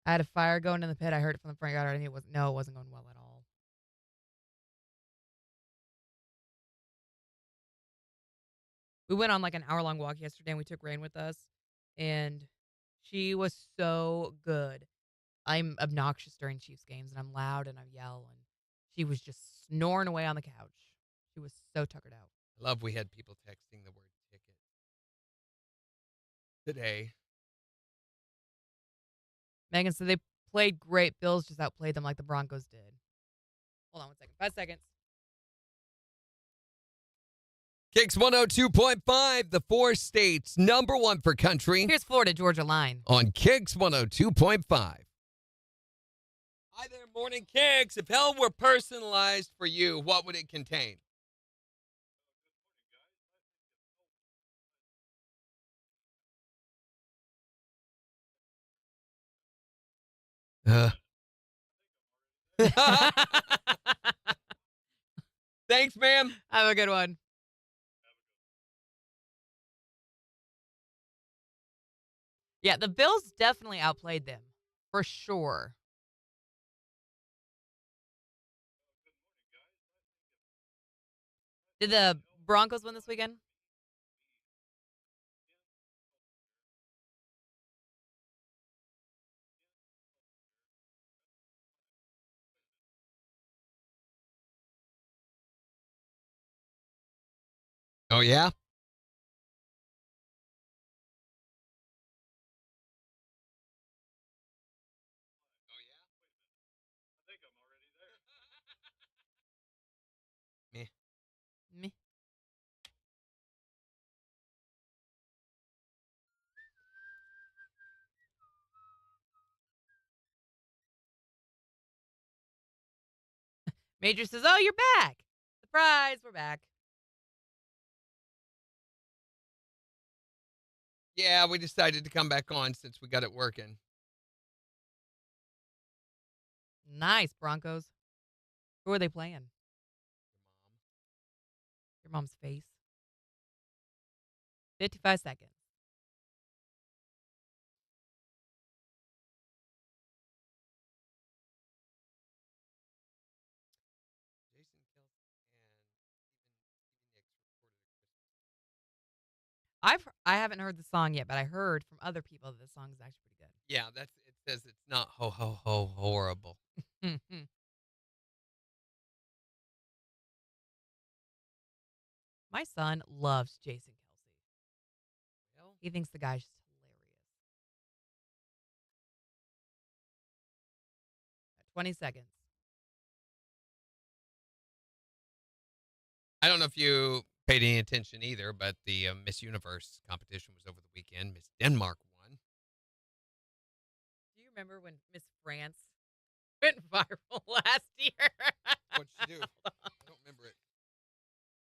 I had a fire going in the pit. I heard it from the front yard. I knew it wasn't going well at all. We went on like an hour-long walk yesterday, and we took Rain with us, and she was so good. I'm obnoxious during Chiefs games, and I'm loud, and I yell, and she was just snoring away on the couch. She was so tuckered out. I love we had people texting the word ticket today. Megan said they played great. Bills just outplayed them like the Broncos did. Hold on 1 second. 5 seconds. KIX 102.5, the 4 states, number 1 for country. Here's Florida Georgia line. On KIX 102.5. Hi there, Morning KIX. If hell were personalized for you, what would it contain? Thanks, ma'am. Have a good one. Yeah, the Bills definitely outplayed them. For sure. Did the Broncos win this weekend? Oh, yeah? Meh. Meh. Major says, oh, you're back. Surprise, we're back. Yeah, we decided to come back on since we got it working. Nice, Broncos. Who are they playing? Your mom's face. 55 seconds. Jason Kelce I haven't heard the song yet, but I heard from other people that the song is actually pretty good. Yeah, it says it's not ho horrible. My son loves Jason Kelce. He thinks the guy's just hilarious. At 20 seconds. I don't know if you paid any attention either, but the Miss Universe competition was over the weekend. Miss Denmark won. Do you remember when Miss France went viral last year? What'd she do? I don't remember it.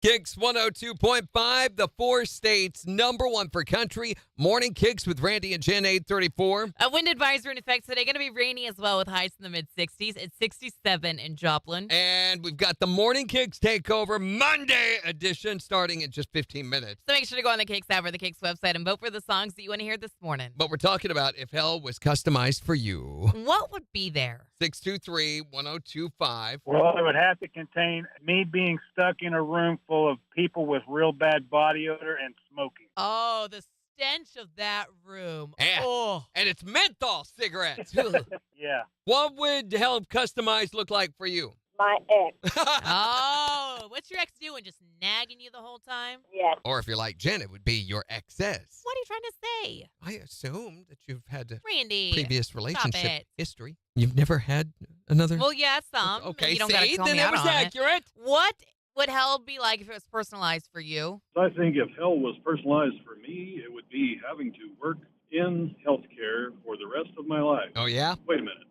KIX 102.5, the 4 states, number 1 for country. Morning KIX with Randy and Jen, 834. A wind advisory in effect today. Going to be rainy as well with highs in the mid-60s. It's 67 in Joplin. And we've got the Morning KIX Takeover Monday edition starting in just 15 minutes. So make sure to go on the KIX app or the KIX website and vote for the songs that you want to hear this morning. But we're talking about if hell was customized for you. What would be there? 623-1025. Well, it would have to contain me being stuck in a room full of people with real bad body odor and smoking. Oh, the stench of that room. Yeah. Oh. And it's menthol cigarettes. Yeah. What would hell customized look like for you? My ex. Oh, what's your ex doing? Just nagging you the whole time? Yes. Or if you're like Jen, it would be your exes. What are you trying to say? I assume that you've had a Randy. previous relationship it. history. You've never had another? Well, yeah, some. Okay, You don't gotta see? call Then me it out was on it. accurate. What would hell be like if it was personalized for you? I think if hell was personalized for me, it would be having to work in healthcare for the rest of my life. Oh, yeah? Wait a minute.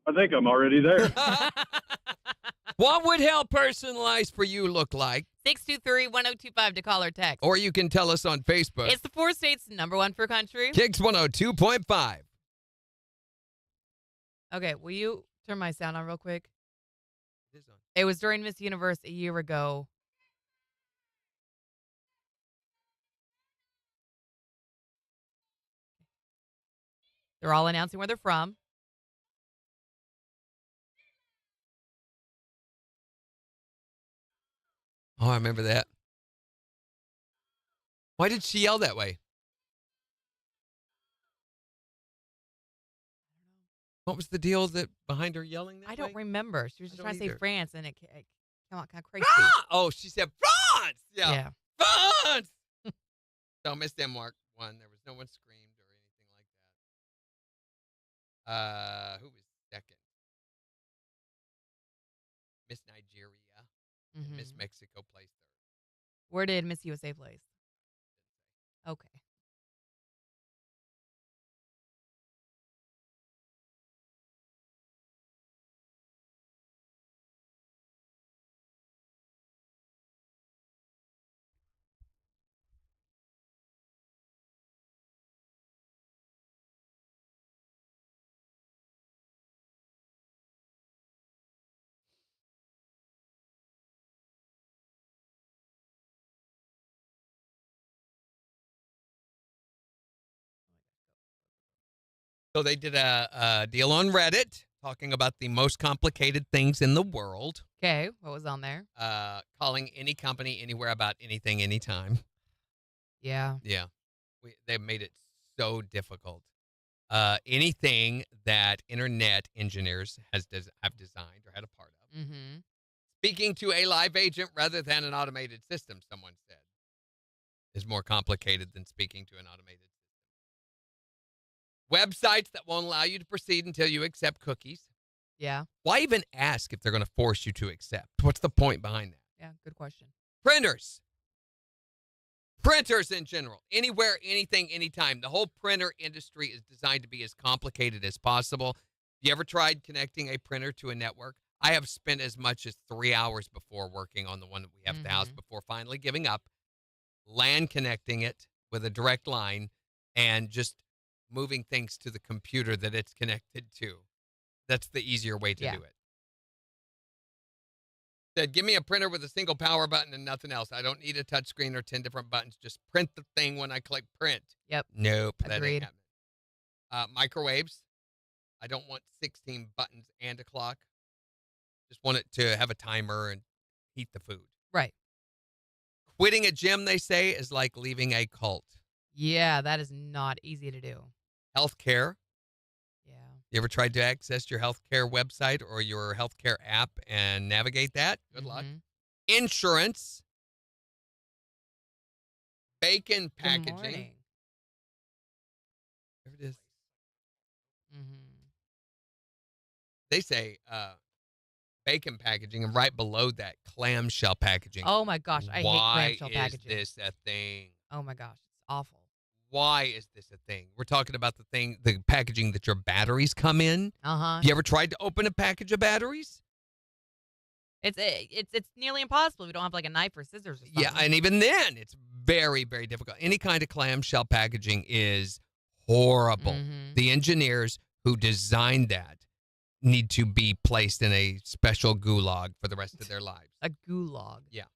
I think I'm already there. What would hell personalized for you look like? 623-1025 to call or text. Or you can tell us on Facebook. It's the 4 states #1 for country. KIX 102.5. Okay, will you turn my sound on real quick? It is on. It was during Miss Universe a year ago. They're all announcing where they're from. Oh, I remember that. Why did she yell that way? What was the deal that behind her yelling that way? I don't remember. She was I just don't trying to say either. France, and it came out kind of crazy. Oh, she said France. Yeah. Yeah. France. So Miss Denmark won. There was no one screamed or anything like that. Who was second? Miss Nigeria. And Miss Mhm. Mexico placed third. Where did Miss USA place? Okay. So they did a deal on Reddit talking about the most complicated things in the world. Okay. What was on there? Calling any company anywhere about anything anytime. Yeah. Yeah. They made it so difficult. Anything that internet engineers have designed or had a part of. Mm-hmm. Speaking to a live agent rather than an automated system, someone said, is more complicated than speaking to an automated system. Websites that won't allow you to proceed until you accept cookies. Yeah. Why even ask if they're going to force you to accept? What's the point behind that? Yeah. Good question. Printers. Printers in general. Anywhere, anything, anytime. The whole printer industry is designed to be as complicated as possible. You ever tried connecting a printer to a network? I have spent as much as 3 hours before working on the one that we have at the house before finally giving up, LAN connecting it with a direct line, and just moving things to the computer that it's connected to. That's the easier way to do it. Said, give me a printer with a single power button and nothing else. I don't need a touch screen or 10 different buttons. Just print the thing when I click print. Yep. Nope, that Agreed. ain't happening. Microwaves. I don't want 16 buttons and a clock. Just want it to have a timer and heat the food. Right. Quitting a gym, they say, is like leaving a cult. Yeah, that is not easy to do. Healthcare. Yeah. You ever tried to access your healthcare website or your healthcare app and navigate that? Good luck. Insurance. Bacon Good packaging. morning. There it is. Mm-hmm. They say bacon packaging, and right below that, clamshell packaging. Oh my gosh, I hate clamshell Why packaging. is this a thing? Oh my gosh, it's awful. Why is this a thing? We're talking about the packaging that your batteries come in. Uh-huh. You ever tried to open a package of batteries? It's nearly impossible. We don't have like a knife or scissors or something. Yeah, and even then, it's very, very difficult. Any kind of clamshell packaging is horrible. Mhm. The engineers who designed that need to be placed in a special gulag for the rest of their lives. A gulag. Yeah.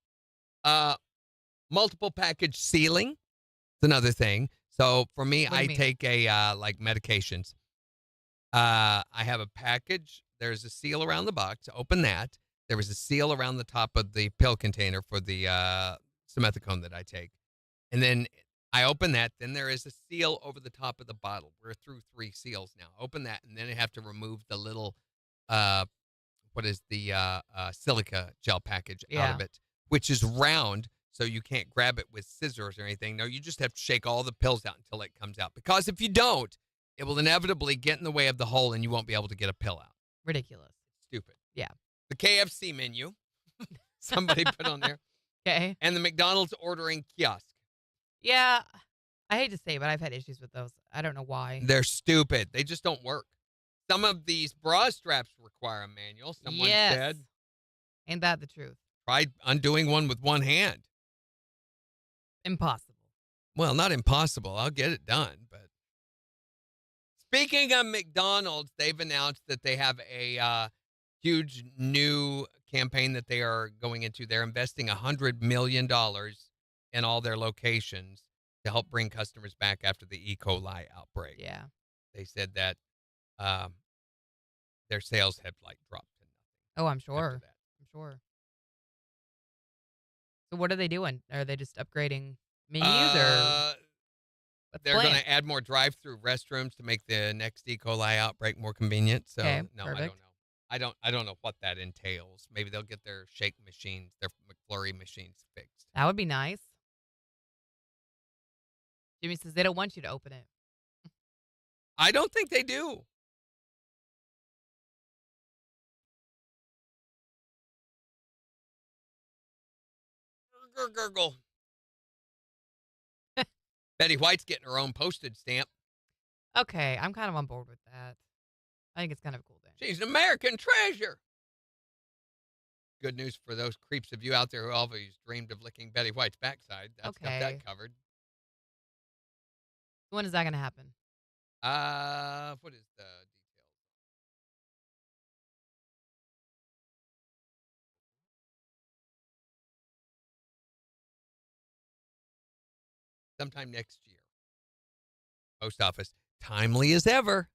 Multiple package sealing. It's another thing. So for me, What do you I mean? take like medications. I have a package. There's a seal around the box. Open that. There was a seal around the top of the pill container for the simethicone that I take. And then I open that. Then there is a seal over the top of the bottle. We're through 3 seals now. Open that, and then I have to remove the little, silica gel package out of it, which is round, so you can't grab it with scissors or anything. No, you just have to shake all the pills out until it comes out. Because if you don't, it will inevitably get in the way of the hole, and you won't be able to get a pill out. Ridiculous. Stupid. Yeah. The KFC menu, somebody put on there, Okay. and the McDonald's ordering kiosk. Yeah. I hate to say it, but I've had issues with those. I don't know why. They're stupid. They just don't work. Some of these bra straps require a manual. Someone said. Ain't that the truth? Try undoing one with one hand. Impossible. Well, not impossible. I'll get it done. But speaking of McDonald's, they've announced that they have a huge new campaign that they are going into. They're investing $100 million in all their locations to help bring customers back after the E. coli outbreak. Yeah. They said that their sales have dropped to nothing. Oh, I'm sure. After that. I'm sure. So what are they doing? Are they just upgrading menus they're going to add more drive-through restrooms to make the next E. coli outbreak more convenient. So okay, no, perfect. I don't know. I don't know what that entails. Maybe they'll get their shake machines, their McFlurry machines fixed. That would be nice. Jimmy says they don't want you to open it. I don't think they do. Gurgle. Betty White's getting her own postage stamp. Okay, I'm kind of on board with that. I think it's kind of a cool thing. She's an American treasure. Good news for those creeps of you out there who always dreamed of licking Betty White's backside. That's got that covered. When is that going to happen? What is the details? Sometime next year. Post office, timely as ever.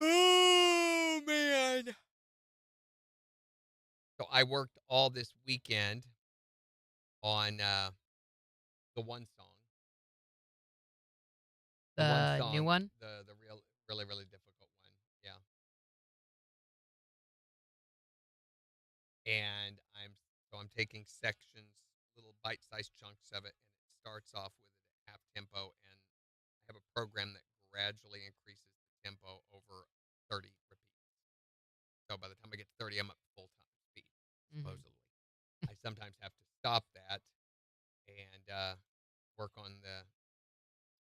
Oh, man. So I worked all this weekend on the one song. The new one? The really, really difficult one. Yeah. And I'm taking sections, little bite-sized chunks of it, and it starts off with it at half tempo, and I have a program that gradually increases the tempo over 30 repeats. So by the time I get to 30, I'm up to full-time speed, supposedly. I sometimes have to stop that and work on the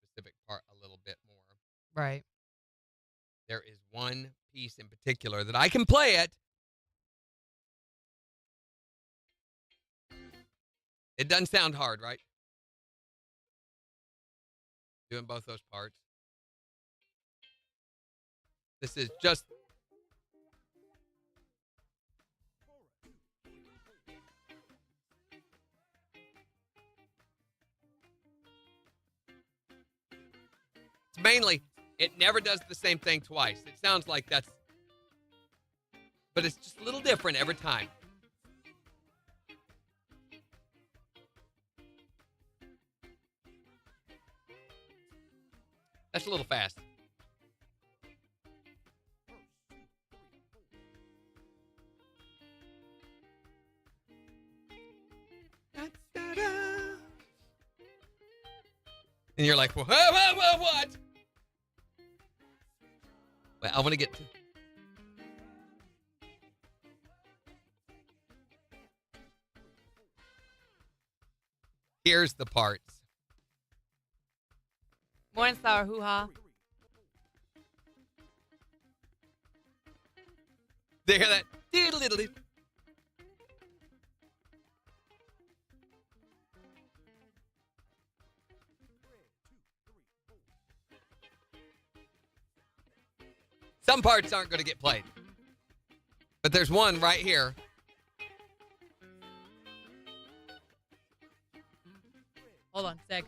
specific part a little bit more. Right. There is one piece in particular that I can play it. It doesn't sound hard, right? Doing both those parts. This is just... It's mainly, it never does the same thing twice. It sounds like that's... But it's just a little different every time. That's a little fast. And you're like, whoa, what? Well, I want to get to... Here's the parts. Morning Star hoo-ha. They hear that? Diddle-diddle-dee. Some parts aren't going to get played. But there's one right here. Hold on, sec.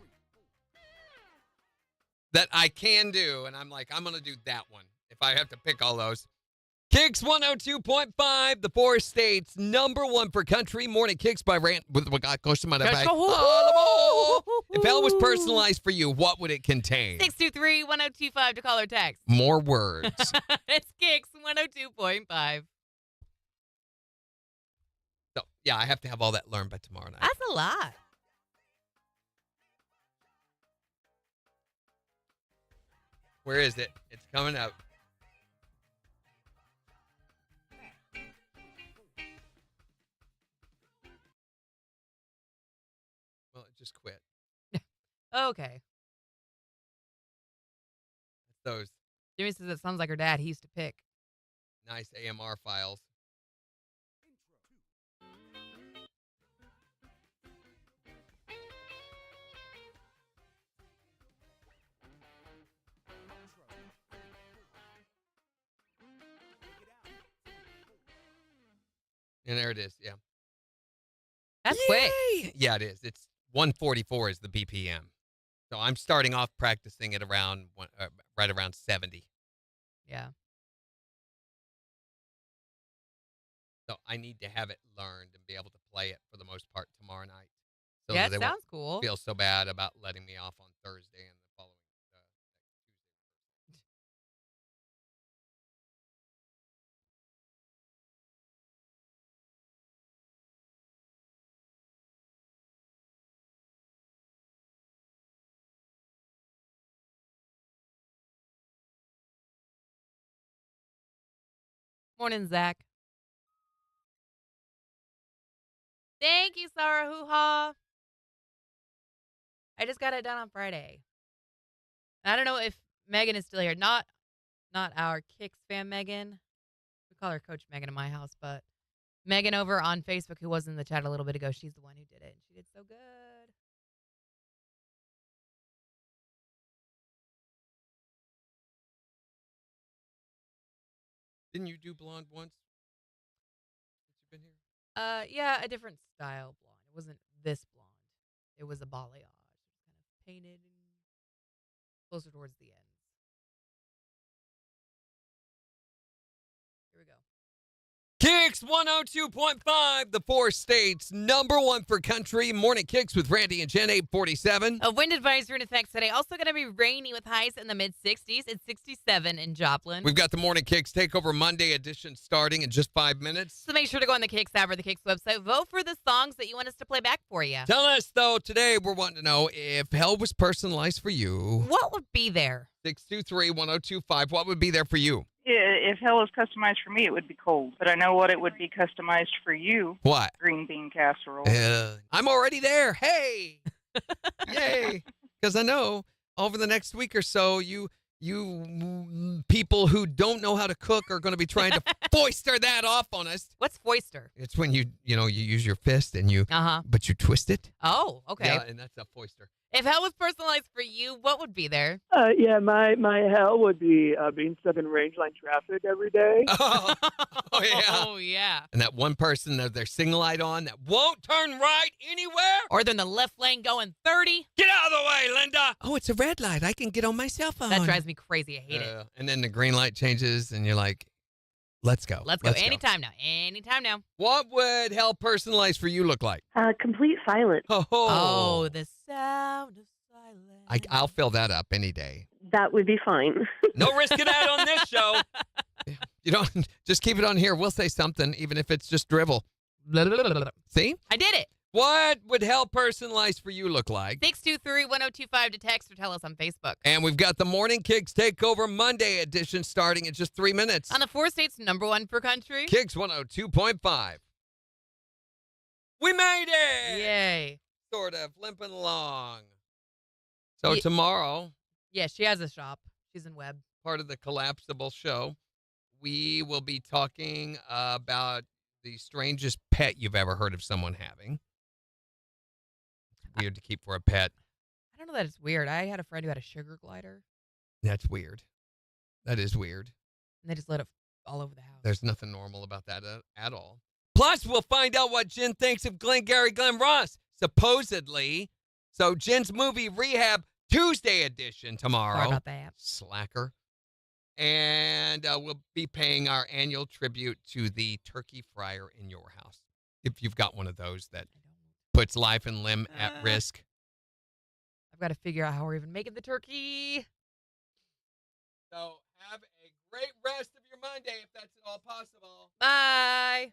That I can do, and I'm like, I'm going to do that one if I have to pick all those. KIX 102.5, the four states, #1 for country. Morning KIX by Rant with what got close to my If hell was personalized for you, what would it contain? 623-1025 to call or text. More words. It's KIX 102.5. So, yeah, I have to have all that learned by tomorrow night. That's a lot. Where is it? It's coming up. just quit. Okay. Those Jimmy says it sounds like her dad. He used to pick. nice AMR files. And there it is. Yeah. That's quick. Yay! Yeah, it is. It's 144 is the BPM. So I'm starting off practicing at around right around 70. Yeah. So I need to have it learned and be able to play it for the most part tomorrow night. So Yeah, that it they won't sounds cool. feel so bad about letting me off on Thursday and the following Tuesday. Morning, Zach. Thank you, Sarah Hoo Ha. I just got it done on Friday. I don't know if Megan is still here. Not our KIX fan, Megan. We call her Coach Megan in my house, but Megan over on Facebook, who was in the chat a little bit ago, she's the one who did it. And she did so good. Didn't you do blonde once? Since you've been here? Yeah, a different style blonde. It wasn't this blonde. It was a balayage. Kind of painted and closer towards the ends. Here we go. KIX 102.5, the 4 states, #1 for country. Morning KIX with Randy and Jen, 847. A wind advisory in effect today. Also going to be rainy with highs in the mid-60s. It's 67 in Joplin. We've got the Morning KIX Takeover Monday edition starting in just 5 minutes. So make sure to go on the KIX app or the KIX website. Vote for the songs that you want us to play back for you. Tell us, though, today we're wanting to know if hell was personalized for you. What would be there? 623-1025. What would be there for you? If hell was customized for me, it would be cold. But I know what it would be customized for you. What? Green bean casserole. I'm already there. Hey. Yay. Because I know over the next week or so, you people who don't know how to cook are going to be trying to foister that off on us. What's foister? It's when you use your fist and but you twist it. Oh, okay. Yeah, and that's a foister. If hell was personalized for you, what would be there? Yeah, my hell would be being stuck in range line traffic every day. Oh, yeah. Oh, yeah. And that one person that their signal light on that won't turn right anywhere. Or they're in the left lane going 30. Get out of the way, Linda. Oh, it's a red light. I can get on my cell phone. That drives me crazy. I hate it. And then the green light changes and you're like, let's go. Let's go. Anytime now. Anytime now. What would hell personalized for you look like? Complete silence. Oh, the sound of silence. I'll fill that up any day. That would be fine. No risking that on this show. You don't just keep it on here. We'll say something, even if it's just drivel. See? I did it. What would hell personalized for you look like? 623-1025 to text or tell us on Facebook. And we've got the Morning KIX Takeover Monday edition starting in just 3 minutes. On the 4 states, #1 for country. KIX 102.5. We made it! Yay. Sort of limping along. So tomorrow, Yeah, she has a shop. She's in web. part of the collapsible show, we will be talking about the strangest pet you've ever heard of someone having. It's weird to keep for a pet. I don't know that it's weird. I had a friend who had a sugar glider, That's weird. That is weird. and they just let it all over the house. There's nothing normal about that at all. Plus, we'll find out what Jen thinks of Glengarry Glen Ross, supposedly. So, Jen's movie Rehab Tuesday edition tomorrow. Sorry about that. Slacker. And we'll be paying our annual tribute to the turkey fryer in your house. If you've got one of those that puts life and limb at risk. I've got to figure out how we're even making the turkey. So have a great rest of your Monday if that's at all possible. Bye.